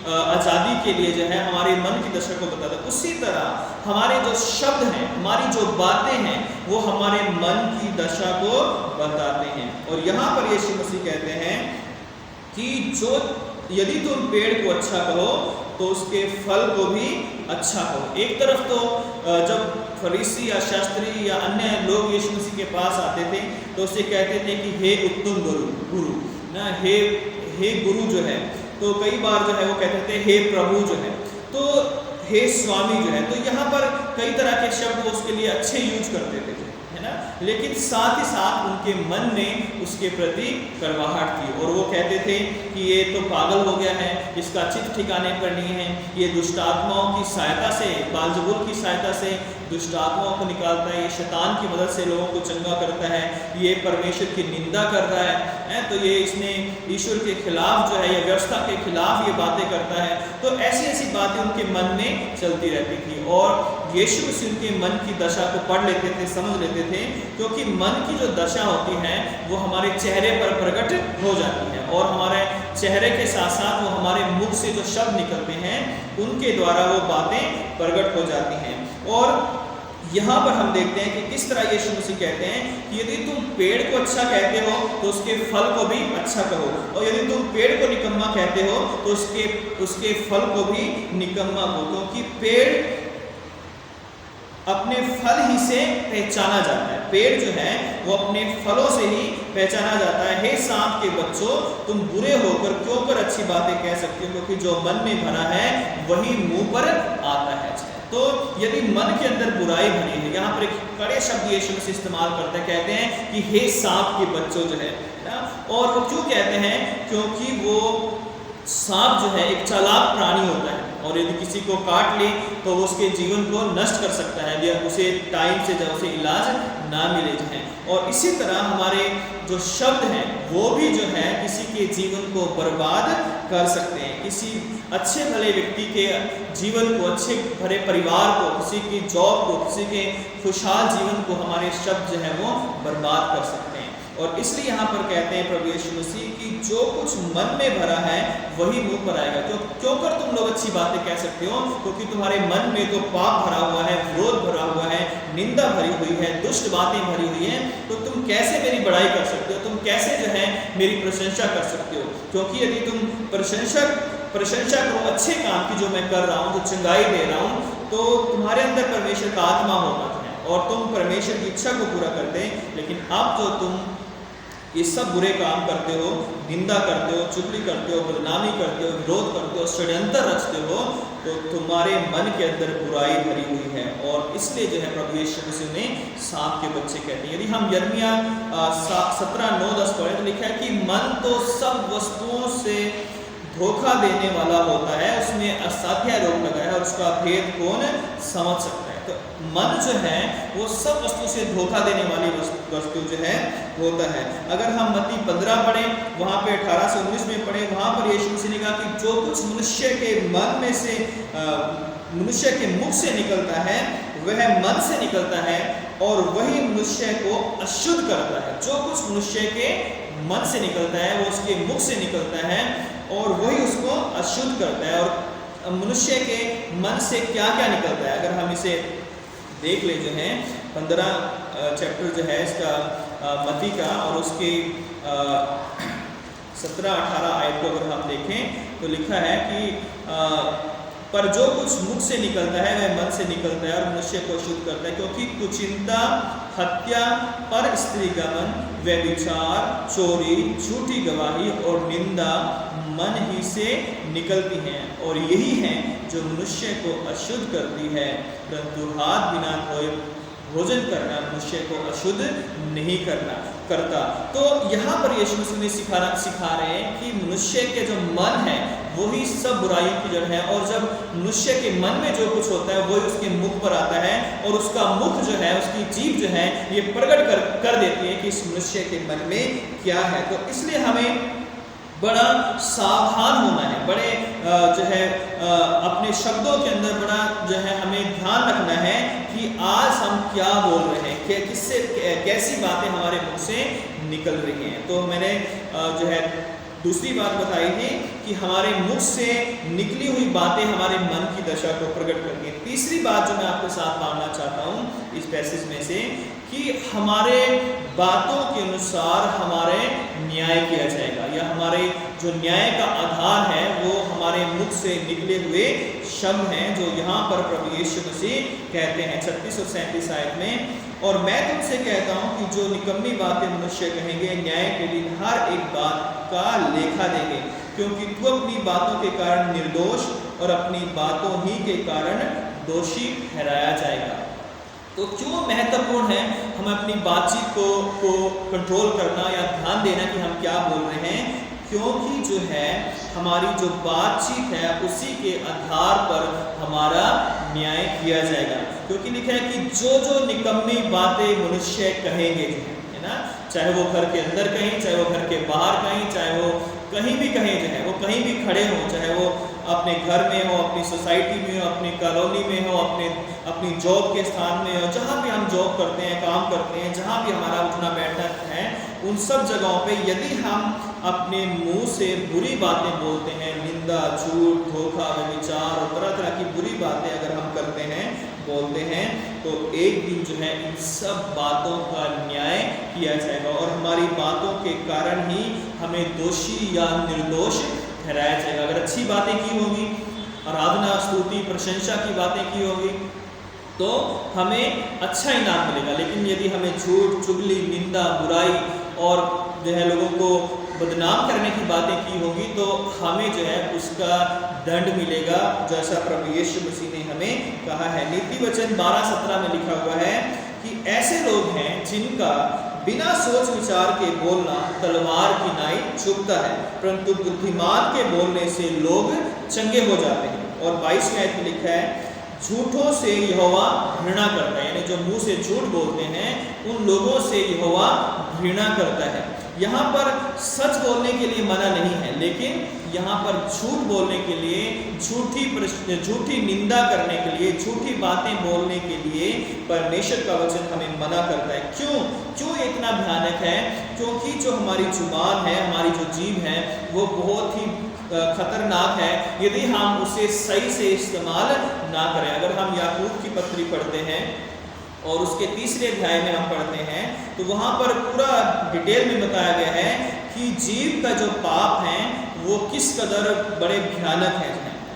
आज़ादी के लिए, जो है हमारे मन की दशा को बताता है। उसी तरह हमारे जो शब्द हैं, हमारी जो बातें हैं, वो हमारे मन की दशा को बताते हैं। और यहाँ पर यीशु मसीह कहते हैं कि जो यदि तुम पेड़ को अच्छा कहो तो उसके फल को भी अच्छा कहो। एक तरफ तो जब फरीसी या शास्त्री या अन्य लोग यीशु मसीह के पास आते थे तो उससे कहते थे कि हे उत्तम गुरु ना, हे गुरु जो है, तो कई बार जो है वो कहते थे हे प्रभु जो है, तो हे स्वामी जो है। तो यहाँ पर कई तरह के शब्द वो उसके लिए अच्छे यूज करते थे, है ना, लेकिन साथ ही साथ उनके मन में उसके प्रति करवाहट थी और वो कहते थे कि ये तो पागल हो गया है, इसका चित्त ठिकाने पर नहीं है, ये दुष्ट आत्माओं की सहायता से, बालजबूल की सहायता से दुष्ट आत्माओं को निकालता है, ये शैतान की मदद से लोगों को चंगा करता है, ये परमेश्वर की निंदा कर रहा है, तो ये इसने ईश्वर के खिलाफ जो है या व्यवस्था के खिलाफ ये बातें करता है। तो ऐसी ऐसी बातें उनके मन में चलती रहती थी और यीशु मसीह उनके मन की दशा को पढ़ लेते थे, समझ लेते थे, क्योंकि मन की जो दशा होती है वो हमारे चेहरे पर प्रकट हो जाती है और हमारे चेहरे के साथ साथ वो हमारे मुख से जो शब्द निकलते हैं उनके द्वारा वो बातें प्रकट हो जाती हैं। और यहाँ पर हम देखते हैं कि किस तरह यीशु मसीह कहते हैं कि यदि तुम पेड़ को अच्छा कहते हो तो उसके फल को भी अच्छा कहो, और यदि तुम पेड़ को निकम्मा कहते हो तो उसके फल को भी निकम्मा कहो, क्योंकि पेड़ अपने फल ही से पहचाना जाता है। पेड़ जो है वो अपने फलों से ही पहचाना जाता है। हे सांप के बच्चों, तुम बुरे होकर क्यों कर अच्छी बातें कह सकते हो, क्योंकि जो मन में भरा है वही मुंह पर आता है। तो यदि मन के अंदर बुराई भरी है, यहाँ पर एक कड़े शब्द यीशु मसीह इस्तेमाल करते हैं, कहते हैं कि हे सांप के बच्चों जो है ना, और वो क्यों कहते हैं, क्योंकि वो सांप जो है एक चालाक प्राणी होता है और यदि किसी को काट ले तो वो उसके जीवन को नष्ट कर सकता है यदि उसे टाइम से जब उसे इलाज ना मिले जाए। और इसी तरह हमारे जो शब्द हैं वो भी जो है किसी के जीवन को बर्बाद कर सकते हैं, किसी अच्छे भले व्यक्ति के जीवन को, अच्छे भले परिवार को, किसी की जॉब को, किसी के खुशहाल जीवन को हमारे शब्द जो है वो बर्बाद कर सकते हैं। और इसलिए यहाँ पर कहते हैं प्रभु यीशु मसीह कि जो कुछ मन में भरा है वही मुंह पर आएगा। क्यों कर तुम लोग अच्छी बातें कह सकते हो, क्योंकि तुम्हारे मन में तो पाप भरा हुआ है, विरोध भरा हुआ है, निंदा भरी हुई है, दुष्ट बातें भरी हुई हैं, तो तुम कैसे मेरी बड़ाई कर सकते हो, तुम कैसे जो है मेरी प्रशंसा कर सकते हो। क्योंकि यदि तुम प्रशंसा करो अच्छे काम की जो मैं कर रहा हूँ, जो चंगाई दे रहा हूँ, तो तुम्हारे अंदर परमेश्वर का आत्मा होगा और तुम परमेश्वर की इच्छा को पूरा करते हैं। लेकिन अब जो तुम ये सब बुरे काम करते हो, निंदा करते हो, चुगली करते हो, बदनामी करते हो, विरोध करते हो, षड्यंत्र रचते हो, तो तुम्हारे मन के अंदर बुराई भरी हुई है। और इसलिए जो है प्रभु यीशु मसीह ने सांप के बच्चे कहते हैं। यदि हम यिर्मयाह 17:9-10 पढ़ें तो लिखा है कि मन तो सब वस्तुओं से धोखा देने वाला होता है, उसमें असाध्य रोग लगा है और उसका भेद कौन समझ सकता है। तो मन जो है वो सब वस्तु से धोखा देने वाली वस्तु जो है होता है। अगर हम मत्ती 15 पढ़ें, वहाँ पे 18 से 19 में पढ़ें, वहाँ पर यीशु मसीह ने कहा कि जो कुछ मनुष्य के मन में से मनुष्य के मुख से निकलता है वह मन से निकलता है और वही मनुष्य को अशुद्ध करता है। जो कुछ मनुष्य के मन से निकलता है वो उसके मुख से निकलता है और वही उसको अशुद्ध करता है। और मनुष्य के मन से क्या क्या निकलता है, अगर हम इसे देख ले जो है 15 चैप्टर जो है इसका मत्ती का, और उसके 17-18 आयत को अगर हम देखें तो लिखा है कि पर जो कुछ मुख से निकलता है वह मन से निकलता है और मनुष्य को अशुद्ध करता है, क्योंकि कुचिंता, हत्या, पर स्त्रीगमन, व्यभिचार, चोरी, झूठी गवाही और निंदा मन ही से निकलती हैं और यही है जो मनुष्य को अशुद्ध करती है। परंतु हाथ बिना धोए भोजन करना मनुष्य को अशुद्ध नहीं करता। तो यहाँ पर यीशु मसीह ने सिखा रहे हैं कि मनुष्य के जो मन है वही सब बुराइयों की जड़ है, और जब मनुष्य के मन में जो कुछ होता है वही उसके मुख पर आता है और उसका मुख जो है, उसकी जीभ जो है ये प्रकट कर देती है कि इस मनुष्य के मन में क्या है। तो इसलिए हमें बड़ा सावधान होना है, बड़े जो है अपने शब्दों के अंदर बड़ा जो है हमें ध्यान रखना है कि आज हम क्या बोल रहे हैं, किससे कैसी बातें हमारे मुख से निकल रही हैं। तो मैंने जो है दूसरी बात बताई थी कि हमारे मुख से निकली हुई बातें हमारे मन की दशा को प्रकट करती हैं। तीसरी बात जो मैं आपके साथ मानना चाहता हूँ इस पैसेज में से कि हमारे बातों के अनुसार हमारे न्याय किया जाएगा, या हमारे जो न्याय का आधार है वो हमारे मुख से निकले हुए शब्द हैं, जो यहाँ पर प्रभु यीशु मसीह कहते हैं 36 और 37 आयत में। और मैं तुमसे कहता हूँ कि जो निकम्मी बातें मनुष्य कहेंगे न्याय के दिन हर एक बात का लेखा देंगे, क्योंकि तू अपनी बातों के कारण निर्दोष और अपनी बातों ही के कारण दोषी ठहराया जाएगा। तो क्यों महत्वपूर्ण है हम अपनी बातचीत को कंट्रोल करना या ध्यान देना कि हम क्या बोल रहे हैं, क्योंकि जो है हमारी जो बातचीत है उसी के आधार पर हमारा न्याय किया जाएगा। क्योंकि लिखा है कि जो निकम्मी बातें मनुष्य कहेंगे, है ना, चाहे वो घर के अंदर कहीं, चाहे वो घर के बाहर कहीं, चाहे वो कहीं भी कहीं जो है वो कहीं भी खड़े हों, चाहे वो अपने घर में हो, अपनी सोसाइटी में हो, अपनी कॉलोनी में हो, अपनी जॉब के स्थान में हो, जहाँ भी हम जॉब करते हैं, काम करते हैं, जहाँ भी हमारा उठना बैठना है, उन सब जगहों पे यदि हम अपने मुंह से बुरी बातें बोलते हैं, निंदा, झूठ, धोखा, व्यभिचार और तरह तरह की बुरी बातें अगर हम करते हैं, बोलते हैं, तो एक दिन जो है इन सब बातों का न्याय किया जाएगा और हमारी बातों के कारण ही हमें दोषी या निर्दोष ठहराया जाएगा। अगर अच्छी बातें की होगी, आराधना, स्तुति, प्रशंसा की बातें की होगी, तो हमें अच्छा इनाम मिलेगा। लेकिन यदि हमें झूठ, चुगली, निंदा, बुराई और जो है लोगों को बदनाम करने की बातें की होगी, तो हमें जो है उसका दंड मिलेगा, जैसा प्रभु यीशु मसीह ने हमें कहा है। नीति वचन 12:17 में लिखा हुआ है कि ऐसे लोग हैं जिनका बिना सोच विचार के बोलना तलवार की नाई चुभता है, परंतु बुद्धिमान के बोलने से लोग चंगे हो जाते हैं। और 22 में आयत में लिखा है झूठों से यहोवा घृणा करता है, यानी जो मुंह से झूठ बोलते हैं उन लोगों से यहोवा घृणा करता है। यहाँ पर सच बोलने के लिए मना नहीं है, लेकिन यहाँ पर झूठ बोलने के लिए, झूठी निंदा करने के लिए, झूठी बातें बोलने के लिए परमेश्वर का वचन हमें मना करता है। क्यों इतना भयानक है? क्योंकि जो हमारी जुबान है, हमारी जो जीभ है, वो बहुत ही खतरनाक है यदि हम उसे सही से इस्तेमाल ना करें। अगर हम याकूब की पत्री पढ़ते हैं और उसके 3 अध्याय में हम पढ़ते हैं, तो वहाँ पर पूरा डिटेल में बताया गया है कि जीव का जो पाप है वो किस कदर बड़े भयानक है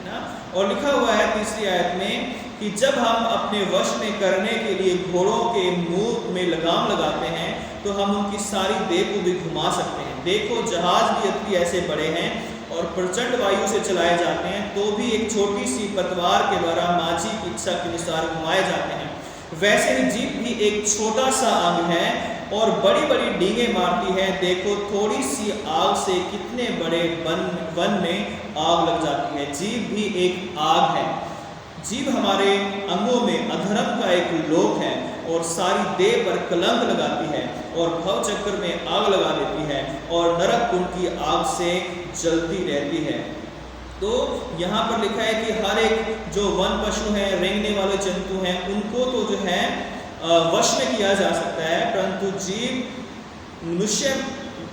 ना। और लिखा हुआ है 3 आयत में कि जब हम अपने वश में करने के लिए घोड़ों के मुंह में लगाम लगाते हैं, तो हम उनकी सारी देह को भी घुमा सकते हैं। देखो जहाज भी अति ऐसे बड़े हैं और प्रचंड वायु से चलाए जाते हैं, तो भी एक छोटी सी पतवार के द्वारा माझी की इच्छा के अनुसार घुमाए जाते हैं। वैसे ही जीभ भी एक छोटा सा अंग है और बड़ी बड़ी डींगे मारती है। देखो थोड़ी सी आग से कितने बड़े वन में आग लग जाती है। जीभ भी एक आग है। जीभ हमारे अंगों में अधर्म का एक लोक है और सारी देह पर कलंक लगाती है और भव चक्र में आग लगा देती है और नरक कुंड की आग से जलती रहती है। तो यहाँ पर लिखा है कि हर एक जो वन पशु हैं, रेंगने वाले जंतु हैं, उनको तो जो है वश में किया जा सकता है, परंतु जीव मनुष्य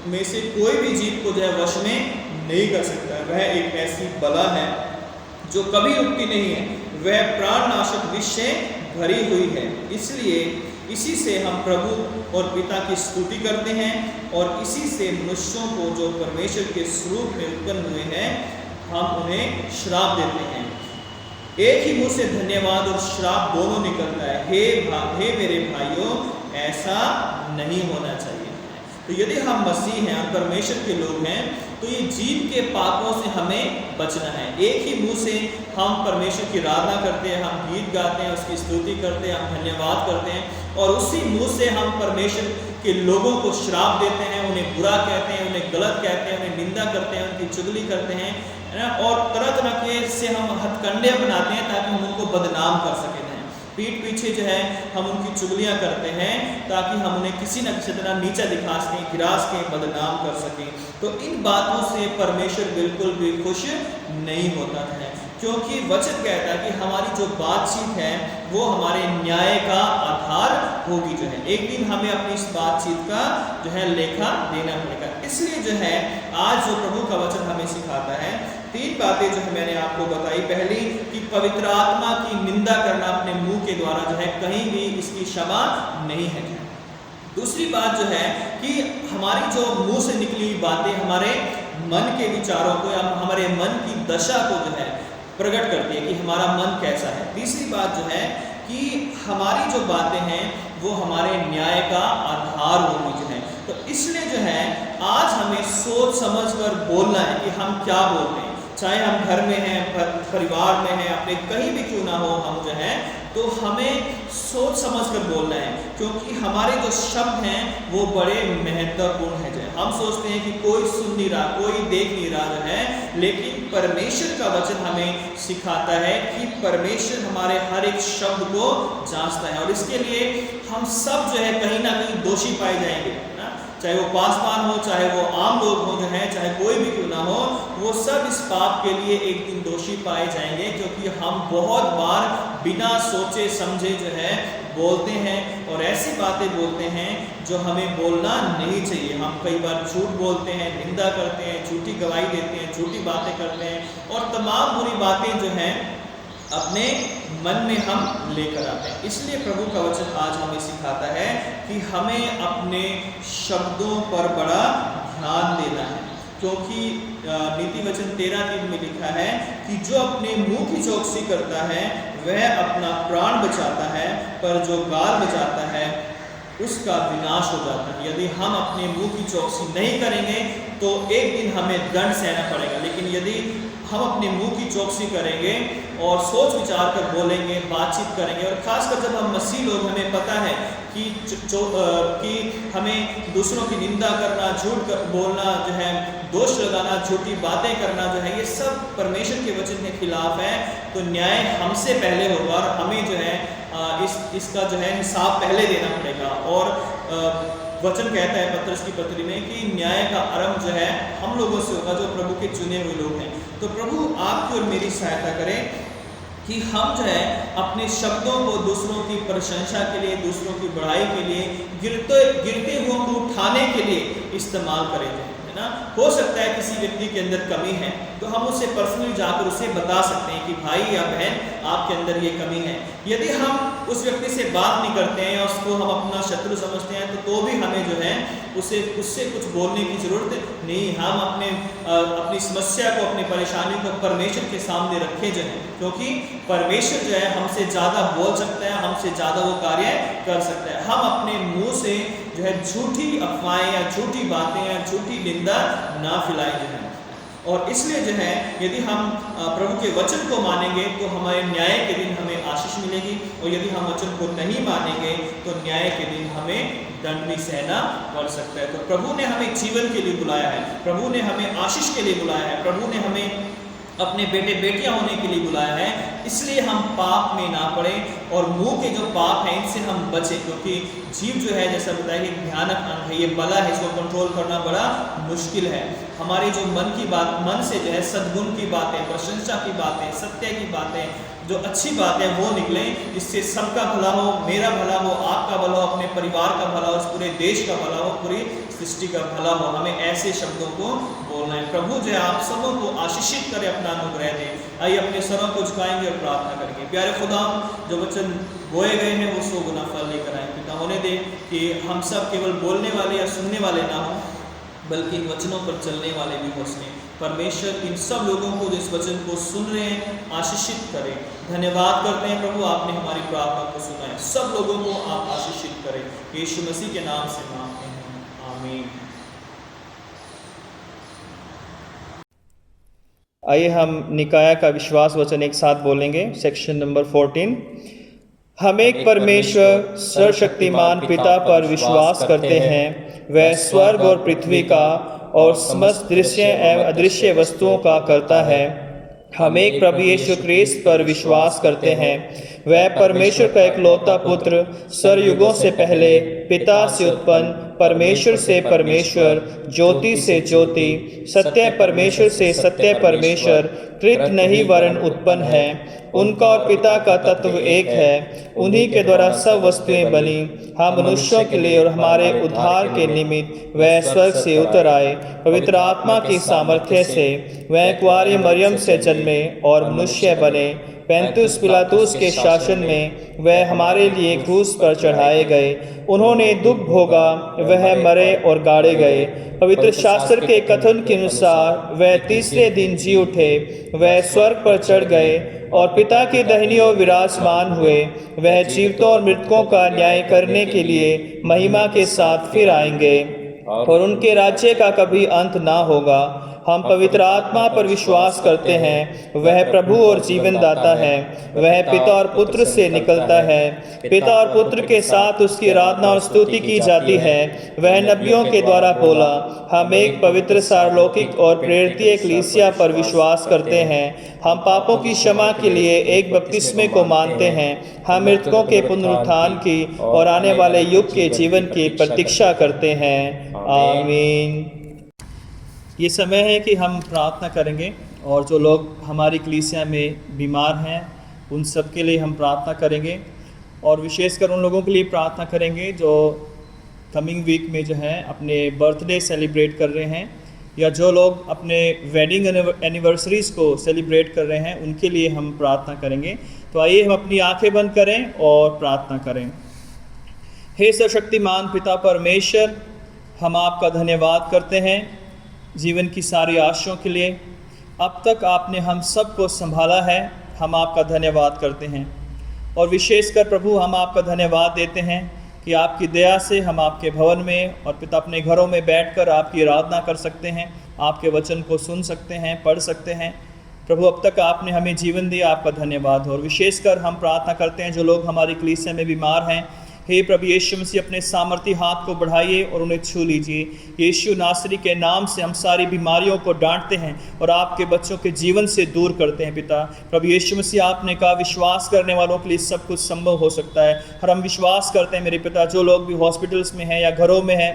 में से कोई भी जीव को जो है वश में नहीं कर सकता। वह एक ऐसी बला है जो कभी रुकती नहीं है, वह प्राणनाशक विष से भरी हुई है। इसलिए इसी से हम प्रभु और पिता की स्तुति करते हैं और इसी से मनुष्यों को जो परमेश्वर के स्वरूप में उत्पन्न हुए हैं हम उन्हें श्राप देते हैं। एक ही मुंह से धन्यवाद और श्राप दोनों निकलता है। हे मेरे भाइयों, ऐसा नहीं होना चाहिए। तो यदि हम मसीह हैं, हम परमेश्वर के लोग हैं, तो ये जीव के पापों से हमें बचना है। एक ही मुंह से हम परमेश्वर की आराधना करते हैं, हम गीत गाते हैं, उसकी स्तुति करते हैं, हम धन्यवाद करते हैं, और उसी मुंह से हम परमेश्वर के लोगों को श्राप देते हैं, उन्हें बुरा कहते हैं, उन्हें गलत कहते हैं, उन्हें निंदा करते हैं, उनकी चुगली करते हैं, है ना, और तरह तरह के से हम हथकंडे बनाते हैं ताकि हम उनको बदनाम कर सकें। पीठ पीछे जो है हम उनकी चुगलियां करते हैं ताकि हम उन्हें किसी न किसी तरह नीचा दिखा सकें, गिरा सकें, बदनाम कर सकें। तो इन बातों से परमेश्वर बिल्कुल भी खुश नहीं होता है, क्योंकि वचन कहता है कि हमारी जो बातचीत है वो हमारे न्याय का आधार होगी। जो है एक दिन हमें अपनी इस बातचीत का जो है लेखा देना पड़ेगा। इसलिए जो है आज जो प्रभु का वचन हमें सिखाता है, 3 बातें जो है मैंने आपको बताई। पहली कि पवित्र आत्मा की निंदा करना अपने मुंह के द्वारा जो है कहीं भी इसकी क्षमा नहीं है। दूसरी बात जो है कि हमारी जो मुंह से निकली हुई बातें हमारे मन के विचारों को या हमारे मन की दशा को जो है प्रकट करती है कि हमारा मन कैसा है। तीसरी बात जो है कि हमारी जो बातें हैं वो हमारे न्याय का आधार होगी जो है। तो इसलिए जो है आज हमें सोच समझ कर बोलना है कि हम क्या बोलते हैं, चाहे हम घर में हैं, परिवार में हैं, अपने कहीं भी क्यों ना हो, हम जो है तो हमें सोच समझ कर बोलना है, क्योंकि हमारे जो शब्द हैं वो बड़े महत्वपूर्ण हैं। जो हम सोचते हैं कि कोई सुन नहीं रहा, कोई देख नहीं रहा जो है, लेकिन परमेश्वर का वचन हमें सिखाता है कि परमेश्वर हमारे हर एक शब्द को जांचता है और इसके लिए हम सब जो है कहीं ना कहीं दोषी पाए जाएंगे ना, चाहे वो पासवान हो, चाहे वो आम लोग हो जो है, चाहे कोई भी क्यों ना हो, वो सब इस पाप के लिए एक दिन दोषी पाए जाएंगे, क्योंकि हम बहुत बार बिना सोचे समझे जो है बोलते हैं और ऐसी बातें बोलते हैं जो हमें बोलना नहीं चाहिए। हम कई बार झूठ बोलते हैं, निंदा करते हैं, झूठी गवाही देते हैं, झूठी बातें करते हैं और तमाम बुरी बातें जो हैं अपने मन में हम लेकर आते हैं। इसलिए प्रभु का वचन आज हमें सिखाता है कि हमें अपने शब्दों पर बड़ा ध्यान देना है, क्योंकि नीति वचन 13:3 में लिखा है कि जो अपने मुंह की चौकसी करता है वह अपना प्राण बचाता है, पर जो गाल बचाता है उसका विनाश हो जाता है। यदि हम अपने मुंह की चौकसी नहीं करेंगे तो एक दिन हमें दंड सहना पड़ेगा, लेकिन यदि हम अपने मुंह की चौकसी करेंगे और सोच विचार कर बोलेंगे, बातचीत करेंगे, और खासकर जब हम मसीह लोग, हमें पता है कि हमें दूसरों की निंदा करना, झूठ बोलना जो है, दोष लगाना, झूठी बातें करना जो है, ये सब परमेश्वर के वचन के खिलाफ है। तो न्याय हमसे पहले होगा और हमें जो है इसका जो है हिसाब पहले देना पड़ेगा। और वचन कहता है पत्रस की पत्री में कि न्याय का आरंभ जो है हम लोगों से होगा जो प्रभु के चुने हुए लोग हैं। तो प्रभु आपकी और मेरी सहायता करें कि हम जो है अपने शब्दों को दूसरों की प्रशंसा के लिए, दूसरों की बढ़ाई के लिए, गिरते हुओं को उठाने के लिए इस्तेमाल करें, है ना। हो सकता है किसी व्यक्ति के अंदर कमी है तो हम उसे पर्सनली जाकर उसे बता सकते हैं कि भाई या बहन आपके अंदर ये कमी है। यदि हम उस व्यक्ति से बात नहीं करते हैं, उसको हम अपना शत्रु समझते हैं, तो भी हमें जो है उससे कुछ बोलने की जरूरत नहीं। हम अपनी समस्या को, अपनी परेशानी को परमेश्वर के सामने रखें जो है, क्योंकि परमेश्वर जो है हमसे ज़्यादा बोल सकता है, हमसे ज़्यादा वो कार्य कर सकता है। हम अपने मुंह से जो है झूठी अफवाहें या झूठी बातें या झूठी निंदा ना फैलाएं जो है। और इसलिए जो है यदि हम प्रभु के वचन को मानेंगे तो हमारे न्याय के दिन हमें आशीष मिलेगी। और यदि हम वचन को नहीं मानेंगे तो न्याय के दिन हमें दंड भी सहना पड़ सकता है। तो प्रभु ने हमें जीवन के लिए बुलाया है, प्रभु ने हमें आशीष के लिए बुलाया है, प्रभु ने हमें अपने बेटे बेटियां होने के लिए बुलाया है। इसलिए हम पाप में ना पड़े और मुंह के जो पाप हैं इनसे हम बचें, क्योंकि जीव जो है जैसा बताया कि भयानक अंग है, ये बला है, इसको कंट्रोल करना बड़ा मुश्किल है। हमारे जो मन की बात, मन से जो है सद्गुण की बातें, प्रशंसा की बातें, सत्य की बातें, जो अच्छी बात है वो निकले, जिससे सबका भला हो, मेरा भला हो, आपका भला हो, अपने परिवार का भला हो, इस पूरे देश का भला हो, पूरी सृष्टि का भला हो। हमें ऐसे शब्दों को बोलना है। प्रभु जो है आप सबों को आशीषित करे, अपना अनुग्रह दे। आइए अपने सरों को झुकाएंगे और प्रार्थना करेंगे। प्यारे खुदा, जो वचन बोए गए हैं वो 100 गुना फल लेकर आए। पिता होने दे कि हम सब केवल बोलने वाले या सुनने वाले ना हों, बल्कि इन वचनों पर चलने वाले भी हो सकें। परमेश्वर इन सब लोगों को जो इस वचन को सुन रहे हैं आशीषित करें। धन्यवाद करते हैं प्रभु, आपने हमारी प्रार्थना को सुना है। सब लोगों को आप आशीषित करें, यीशु मसीह के नाम से मांगते हैं, आमीन। आइए हम निकाया का विश्वास वचन एक साथ बोलेंगे। Section number 14। हम एक परमेश्वर सर्वशक्तिमान पिता पर विश्वास करते हैं, वह स्वर्ग और पृथ्वी का और समस्त दृश्य एवं अदृश्य वस्तुओं का करता है। हम एक प्रभु यीशु ख्रीस्त पर विश्वास करते हैं, वह परमेश्वर का इकलौता पुत्र, सरयुगों से पहले पिता से उत्पन्न, परमेश्वर से परमेश्वर, ज्योति से ज्योति, सत्य परमेश्वर से सत्य परमेश्वर, कृत नहीं वरन उत्पन्न है। उनका और पिता का तत्व एक है। उन्हीं के द्वारा सब वस्तुएं बनी। हम मनुष्यों के लिए और हमारे उद्धार के निमित्त वह स्वर्ग से उतर आए। पवित्र आत्मा की सामर्थ्य से वह कुंवारी मरियम से जन्मे और मनुष्य बने। पैंतुस पिलातुस के शासन में वह हमारे लिए क्रूस पर चढ़ाए गए। उन्होंने दुख भोगा, वह मरे और गाड़े गए। पवित्र शास्त्र के कथन के अनुसार वह तीसरे दिन जी उठे। वह स्वर्ग पर चढ़ गए और पिता की दाहिनी ओर विराजमान हुए। वह जीवितों और मृतकों का न्याय करने के लिए महिमा के साथ फिर आएंगे और उनके राज्य का कभी अंत ना होगा। हम पवित्र आत्मा पर विश्वास करते हैं, वह प्रभु और जीवन दाता है। वह पिता और पुत्र से निकलता है। पिता और पुत्र के साथ उसकी आराधना और स्तुति की जाती है। वह नबियों के द्वारा बोला। हम एक पवित्र सार्वलौकिक और प्रेरित कलीसिया पर विश्वास करते हैं। हम पापों की क्षमा के लिए एक बपतिस्मे को मानते हैं। हम मृतकों के पुनरुत्थान की और आने वाले युग के जीवन की प्रतीक्षा करते हैं, आमीन। ये समय है कि हम प्रार्थना करेंगे और जो लोग हमारी कलीसिया में बीमार हैं उन सब के लिए हम प्रार्थना करेंगे और विशेषकर उन लोगों के लिए प्रार्थना करेंगे जो कमिंग वीक में जो है अपने बर्थडे सेलिब्रेट कर रहे हैं या जो लोग अपने वेडिंग एनिवर्सरीज़ को सेलिब्रेट कर रहे हैं, उनके लिए हम प्रार्थना करेंगे। तो आइए हम अपनी आंखें बंद करें और प्रार्थना करें। हे सर्वशक्तिमान पिता परमेश्वर, हम आपका धन्यवाद करते हैं जीवन की सारी आशाओं के लिए। अब तक आपने हम सब को संभाला है, हम आपका धन्यवाद करते हैं। और विशेषकर प्रभु हम आपका धन्यवाद देते हैं कि आपकी दया से हम आपके भवन में और पिता अपने घरों में बैठकर आपकी आराधना कर सकते हैं, आपके वचन को सुन सकते हैं, पढ़ सकते हैं। प्रभु अब तक आपने हमें जीवन दिया, आपका धन्यवाद हो। और विशेषकर हम प्रार्थना करते हैं जो लोग हमारी कलीसिया में बीमार हैं, हे प्रभु यीशु मसीह अपने सामर्थी हाथ को बढ़ाइए और उन्हें छू लीजिए। यीशु नासरी के नाम से हम सारी बीमारियों को डांटते हैं और आपके बच्चों के जीवन से दूर करते हैं। पिता प्रभु यीशु मसीह, आपने कहा विश्वास करने वालों के लिए सब कुछ संभव हो सकता है और हम विश्वास करते हैं मेरे पिता। जो लोग भी हॉस्पिटल्स में हैं या घरों में हैं,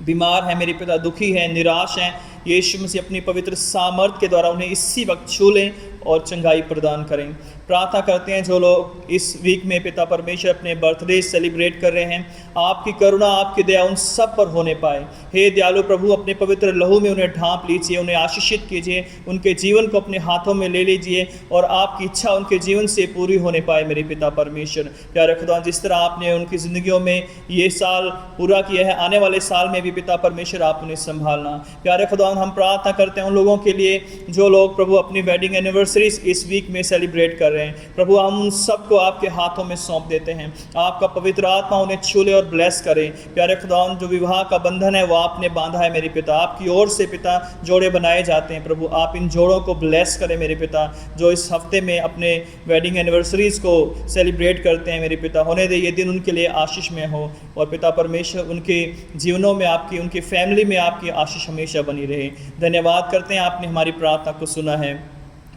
बीमार हैं मेरे पिता, दुखी हैं, निराश हैं, यीशु मसीह अपनी पवित्र सामर्थ के द्वारा उन्हें इसी वक्त छू लें और चंगाई प्रदान करें। प्रार्थना करते हैं जो लोग इस वीक में पिता परमेश्वर अपने बर्थडे सेलिब्रेट कर रहे हैं, आपकी करुणा, आपकी दया उन सब पर होने पाए। हे दयालु प्रभु, अपने पवित्र लहू में उन्हें ढांप लीजिए, उन्हें आशीषित कीजिए, उनके जीवन को अपने हाथों में ले लीजिए और आपकी इच्छा उनके जीवन से पूरी होने पाए मेरे पिता परमेश्वर। प्यारे खुदा, जिस तरह आपने उनकी ज़िंदगियों में ये साल पूरा किया है, आने वाले साल में भी पिता परमेश्वर आप उन्हें संभालना। प्यारे खुदा, खुदावन हम प्रार्थना करते हैं उन लोगों के लिए जो लोग प्रभु अपनी वेडिंग एनिवर्सरीज इस वीक में सेलिब्रेट कर रहे हैं। प्रभु हम उन सबको आपके हाथों में सौंप देते हैं। आपका पवित्र आत्मा उन्हें छूले और ब्लेस करे। प्यारे खुदावन जो विवाह का बंधन है वो आपने बांधा है मेरे पिता, आपकी ओर से पिता जोड़े बनाए जाते हैं। प्रभु आप इन जोड़ों को ब्लेस करें मेरे पिता, जो इस हफ्ते में अपने वेडिंग एनिवर्सरीज को सेलिब्रेट करते हैं मेरे पिता। होने दे ये दिन उनके लिए आशीष में हो और पिता परमेश्वर उनके जीवनों में आपकी, उनकी फैमिली में आपकी आशीष हमेशा बनी रहे। धन्यवाद करते हैं आपने हमारी प्रार्थना को सुना है।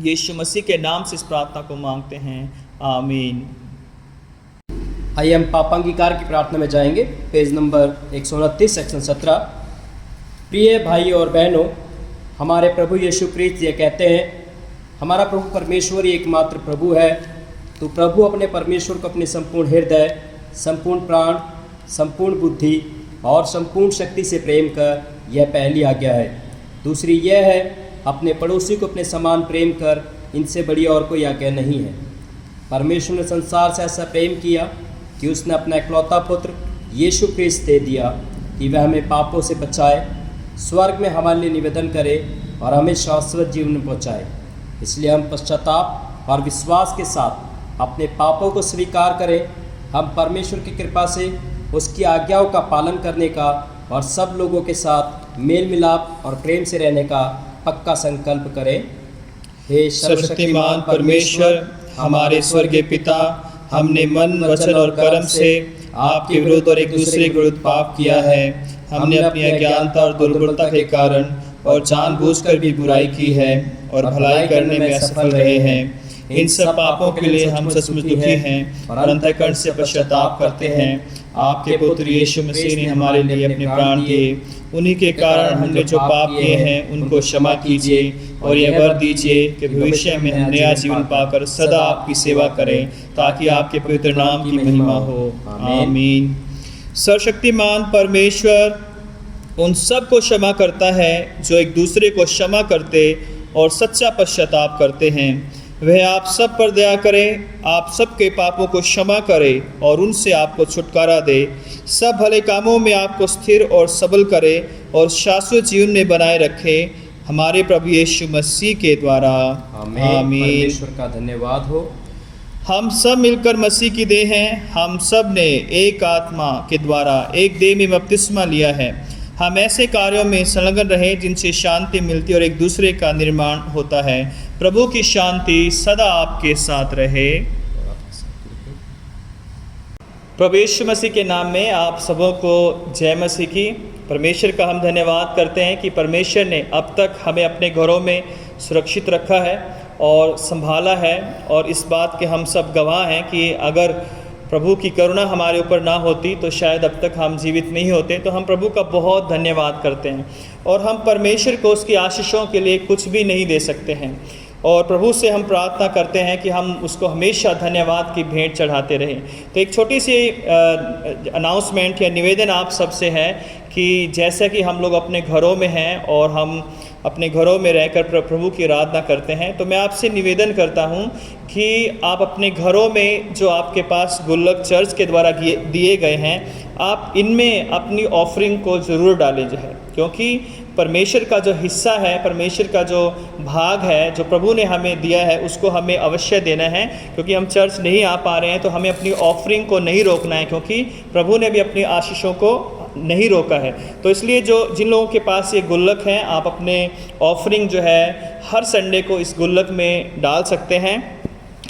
यीशु मसीह के नाम से इस प्रार्थना को मांगते हैं, आमीन। आइए हम पापांगीकार की प्रार्थना में जाएंगे। Page number 129 section 17। प्रिय भाई और बहनों, हमारे प्रभु यीशु क्रिस्त ये कहते हैं, हमारा प्रभु परमेश्वर ही एकमात्र प्रभु है। तो प्रभु अपने परमेश्वर को अपने संपूर्ण हृदय, संपूर्ण प्राण, संपूर्ण बुद्धि और संपूर्ण शक्ति से प्रेम कर, यह पहली आज्ञा है। दूसरी यह है, अपने पड़ोसी को अपने समान प्रेम कर, इनसे बड़ी और कोई आज्ञा नहीं है। परमेश्वर ने संसार से ऐसा प्रेम किया कि उसने अपना इकलौता पुत्र यीशु क्रिस्त दे दिया कि वह हमें पापों से बचाए, स्वर्ग में हमारे लिए निवेदन करे और हमें शाश्वत जीवन में पहुँचाए। इसलिए हम पश्चाताप और विश्वास के साथ अपने पापों को स्वीकार करें। हम परमेश्वर की कृपा से उसकी आज्ञाओं का पालन करने का और सब लोगों के साथ मेल मिलाप और प्रेम से रहने का पक्का संकल्प करें। हे सर्वशक्तिमान परमेश्वर, हमारे स्वर्गीय पिता, हमने मन, वचन और कर्म से आपके विरुद्ध और एक दूसरे के विरुद्ध पाप किया है। हमने अपनी अज्ञानता और दुर्बलता के कारण और जानबूझकर भी बुराई की है और भलाई करने में असफल रहे हैं। इन सब पापों के लिए हम सचमुच दुखी हैं और अंतःकरण से पश्चाताप करते हैं। आपके पुत्र यीशु मसीह ने हमारे लिए अपने प्राण दिए। उन्हीं के कारण हमने जो पाप किए हैं उनको क्षमा कीजिए और यह वर दीजिए कि भविष्य में हम नया जीवन पाकर सदा आपकी सेवा करें, ताकि आपके पवित्र नाम की महिमा हो। आमीन। सर्वशक्तिमान परमेश्वर उन सब को क्षमा करता है जो एक दूसरे को क्षमा करते और सच्चा पश्चाताप करते हैं। वह आप सब पर दया करे, आप सबके पापों को क्षमा करे और उनसे आपको छुटकारा दे। सब भले कामों में आपको स्थिर और सबल करे और शाश्वत जीवन में बनाए रखे, हमारे प्रभु यीशु मसीह के द्वारा। आमीन। परमेश्वर का धन्यवाद हो। हम सब मिलकर मसीह की देह हैं। हम सब ने एक आत्मा के द्वारा एक देह में बपतिस्मा लिया है। हम ऐसे कार्यों में संलग्न रहें जिनसे शांति मिलती और एक दूसरे का निर्माण होता है। प्रभु की शांति सदा आपके साथ रहे। प्रभु यीशु मसीह के नाम में आप सबों को जय मसीह की। परमेश्वर का हम धन्यवाद करते हैं कि परमेश्वर ने अब तक हमें अपने घरों में सुरक्षित रखा है और संभाला है, और इस बात के हम सब गवाह हैं कि अगर प्रभु की करुणा हमारे ऊपर ना होती तो शायद अब तक हम जीवित नहीं होते। तो हम प्रभु का बहुत धन्यवाद करते हैं और हम परमेश्वर को उसकी आशीषों के लिए कुछ भी नहीं दे सकते हैं, और प्रभु से हम प्रार्थना करते हैं कि हम उसको हमेशा धन्यवाद की भेंट चढ़ाते रहें। तो एक छोटी सी अनाउंसमेंट या निवेदन आप सबसे है कि जैसा कि हम लोग अपने घरों में हैं और हम अपने घरों में रहकर प्रभु की आराधना करते हैं, तो मैं आपसे निवेदन करता हूं कि आप अपने घरों में जो आपके पास गुल्लक चर्च के द्वारा दिए गए हैं, आप इनमें अपनी ऑफरिंग को ज़रूर डालें जाए, क्योंकि परमेश्वर का जो हिस्सा है, परमेश्वर का जो भाग है जो प्रभु ने हमें दिया है, उसको हमें अवश्य देना है। क्योंकि हम चर्च नहीं आ पा रहे हैं तो हमें अपनी ऑफरिंग को नहीं रोकना है, क्योंकि प्रभु ने भी अपनी आशीषों को नहीं रोका है। तो इसलिए जिन लोगों के पास ये गुल्लक हैं, आप अपने ऑफरिंग जो है हर संडे को इस गुल्लक में डाल सकते हैं,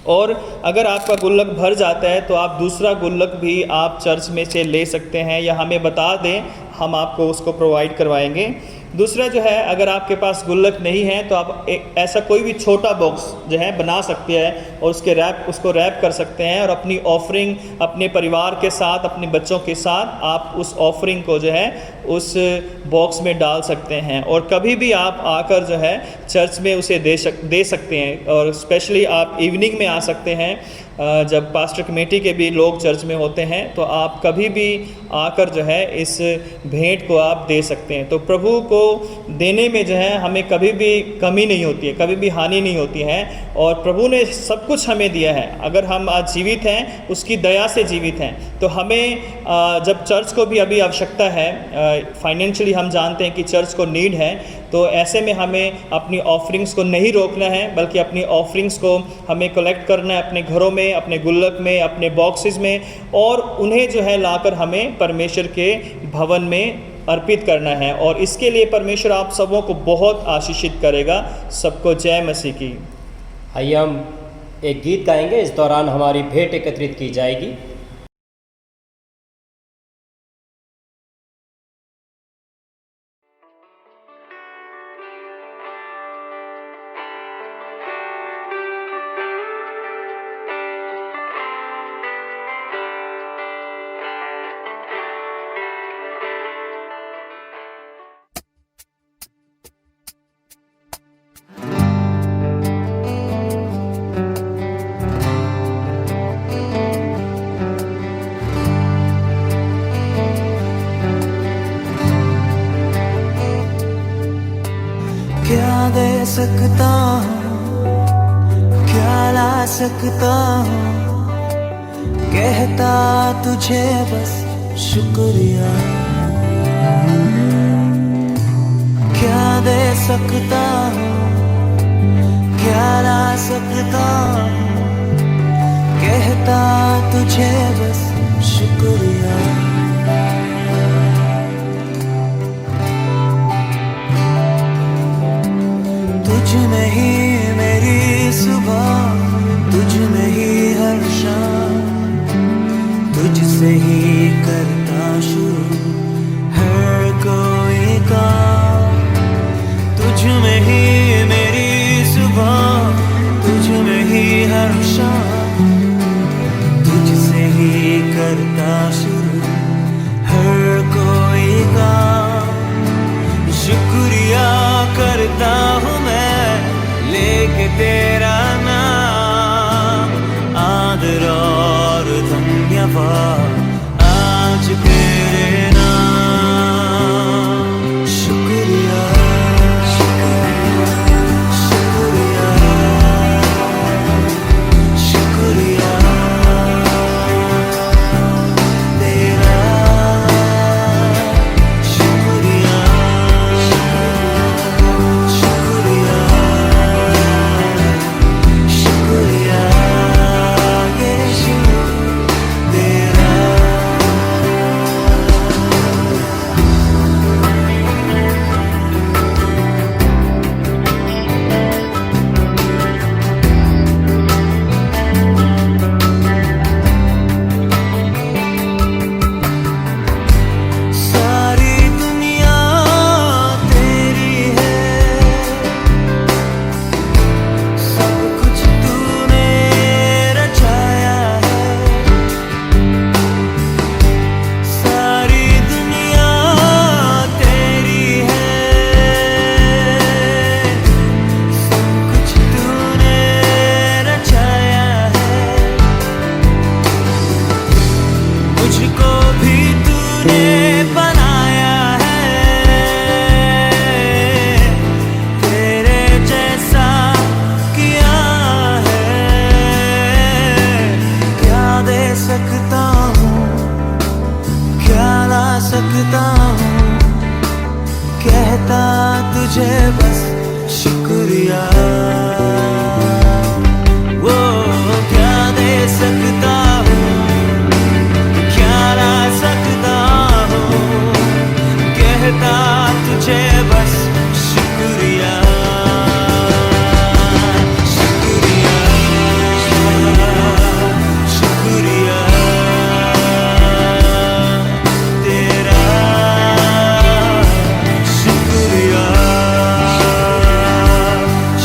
और अगर आपका गुल्लक भर जाता है तो आप दूसरा गुल्लक भी आप चर्च में से ले सकते हैं, या हमें बता दें, हम आपको उसको प्रोवाइड करवाएंगे। दूसरा जो है, अगर आपके पास गुल्लक नहीं है तो आप एक ऐसा कोई भी छोटा बॉक्स जो है बना सकते हैं और उसको रैप कर सकते हैं, और अपनी ऑफरिंग अपने परिवार के साथ, अपने बच्चों के साथ आप उस ऑफरिंग को जो है उस बॉक्स में डाल सकते हैं, और कभी भी आप आकर जो है चर्च में उसे दे सकते हैं। और स्पेशली आप इवनिंग में आ सकते हैं, जब पास्टर कमेटी के भी लोग चर्च में होते हैं, तो आप कभी भी आकर जो है इस भेंट को आप दे सकते हैं। तो प्रभु को देने में जो है हमें कभी भी कमी नहीं होती है, कभी भी हानि नहीं होती है, और प्रभु ने सब कुछ कुछ हमें दिया है। अगर हम आज जीवित हैं उसकी दया से जीवित हैं, तो हमें जब चर्च को भी अभी आवश्यकता है, फाइनेंशियली हम जानते हैं कि चर्च को नीड है, तो ऐसे में हमें अपनी ऑफरिंग्स को नहीं रोकना है, बल्कि अपनी ऑफरिंग्स को हमें कलेक्ट करना है अपने घरों में, अपने गुल्लक में, अपने बॉक्सेस में, और उन्हें जो है लाकर हमें परमेश्वर के भवन में अर्पित करना है। और इसके लिए परमेश्वर आप सबों को बहुत आशीषित करेगा। सबको जय मसीह की। आइए हम एक गीत गाएंगे, इस दौरान हमारी भेंट एकत्रित की जाएगी। क्या दे सकता हूँ, क्या ला सकता हूँ, कहता तुझे बस शुक्रिया। क्या दे सकता हूँ, क्या ला सकता हूँ, कहता तुझे बस शुक्रिया। तुझ में ही मेरी सुबह, तुझ में ही हर शाम, तुझसे ही करता शुरू हर कोई काम। तुझ में ही मेरी सुबह, तुझ में ही हर शाम, तुझसे ही करता शुरू हर कोई काम। शुक्रिया करता हूँ मैं लेके तेरा नाम, आदर और धन्यवाद आज तेरे नाम। शुक्रिया शुक्रिया शुक्रिया शुक्रिया तेरा, शुक्रिया शुक्रिया शुक्रिया यीशु तेरा। सारी दुनिया तेरी है, सब कुछ तूने रचाया है। सारी दुनिया तेरी है, सब कुछ तूने रचाया है। मुझको भी तूने बनाया है, तेरे जैसा किया है। क्या दे सकता हूँ, क्या ला सकता हूँ, कहता तुझे बस शुक्रिया। वो क्या दे सकता हूँ, क्या ला सकता हूँ, कहता तुझे बस शुक्रिया। शुक्रिया शुक्रिया तेरा, शुक्रिया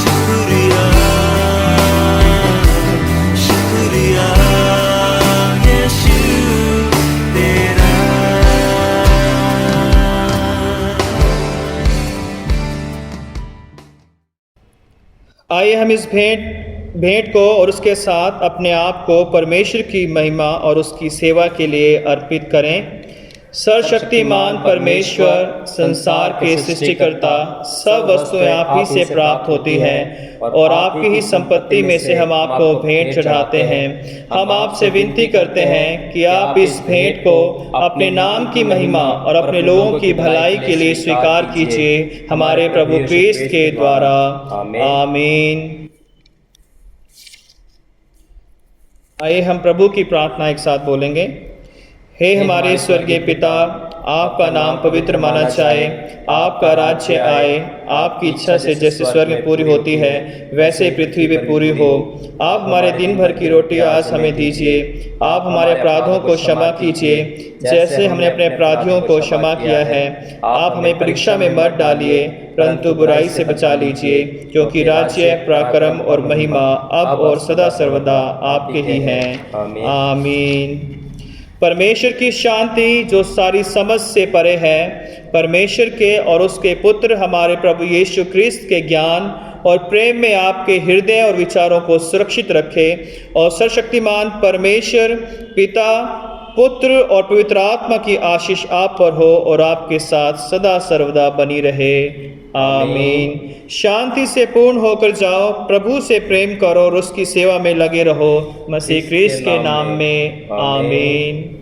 शुक्रिया शुक्रिया यीशु तेरा। आइए हम इस भेंट को और उसके साथ अपने आप को परमेश्वर की महिमा और उसकी सेवा के लिए अर्पित करें। सर्वशक्तिमान परमेश्वर, संसार के सृष्टिकर्ता, सब वस्तुएं आप ही से प्राप्त होती हैं और आपकी ही संपत्ति में से हम आपको भेंट चढ़ाते हैं। हम आपसे विनती करते हैं कि आप इस भेंट को अपने नाम की महिमा और अपने लोगों की भलाई के लिए स्वीकार कीजिए, हमारे प्रभु क्रिस्त के द्वारा। आमीन। आइए हम प्रभु की प्रार्थना एक साथ बोलेंगे। हे हमारे स्वर्गीय पिता, आपका नाम पवित्र माना जाए, आपका राज्य आए, आपकी इच्छा से जैसे स्वर्ग में पूरी होती है वैसे पृथ्वी पे पूरी हो। आप हमारे दिन भर की रोटी आज हमें दीजिए। आप हमारे अपराधों को क्षमा कीजिए जैसे हमने अपने अपराधियों को क्षमा किया है। आप हमें परीक्षा में मत डालिए परंतु बुराई से बचा लीजिए, क्योंकि राज्य, पराक्रम और महिमा अब और सदा सर्वदा आपके ही हैं। आमीन। परमेश्वर की शांति जो सारी समझ से परे है, परमेश्वर के और उसके पुत्र हमारे प्रभु यीशु क्रिस्त के ज्ञान और प्रेम में आपके हृदय और विचारों को सुरक्षित रखे और सर्वशक्तिमान परमेश्वर पिता, पुत्र और पवित्र आत्मा की आशीष आप पर हो और आपके साथ सदा सर्वदा बनी रहे। आमीन। शांति से पूर्ण होकर जाओ, प्रभु से प्रेम करो और उसकी सेवा में लगे रहो। मसीह क्रिस्त के नाम में आमीन।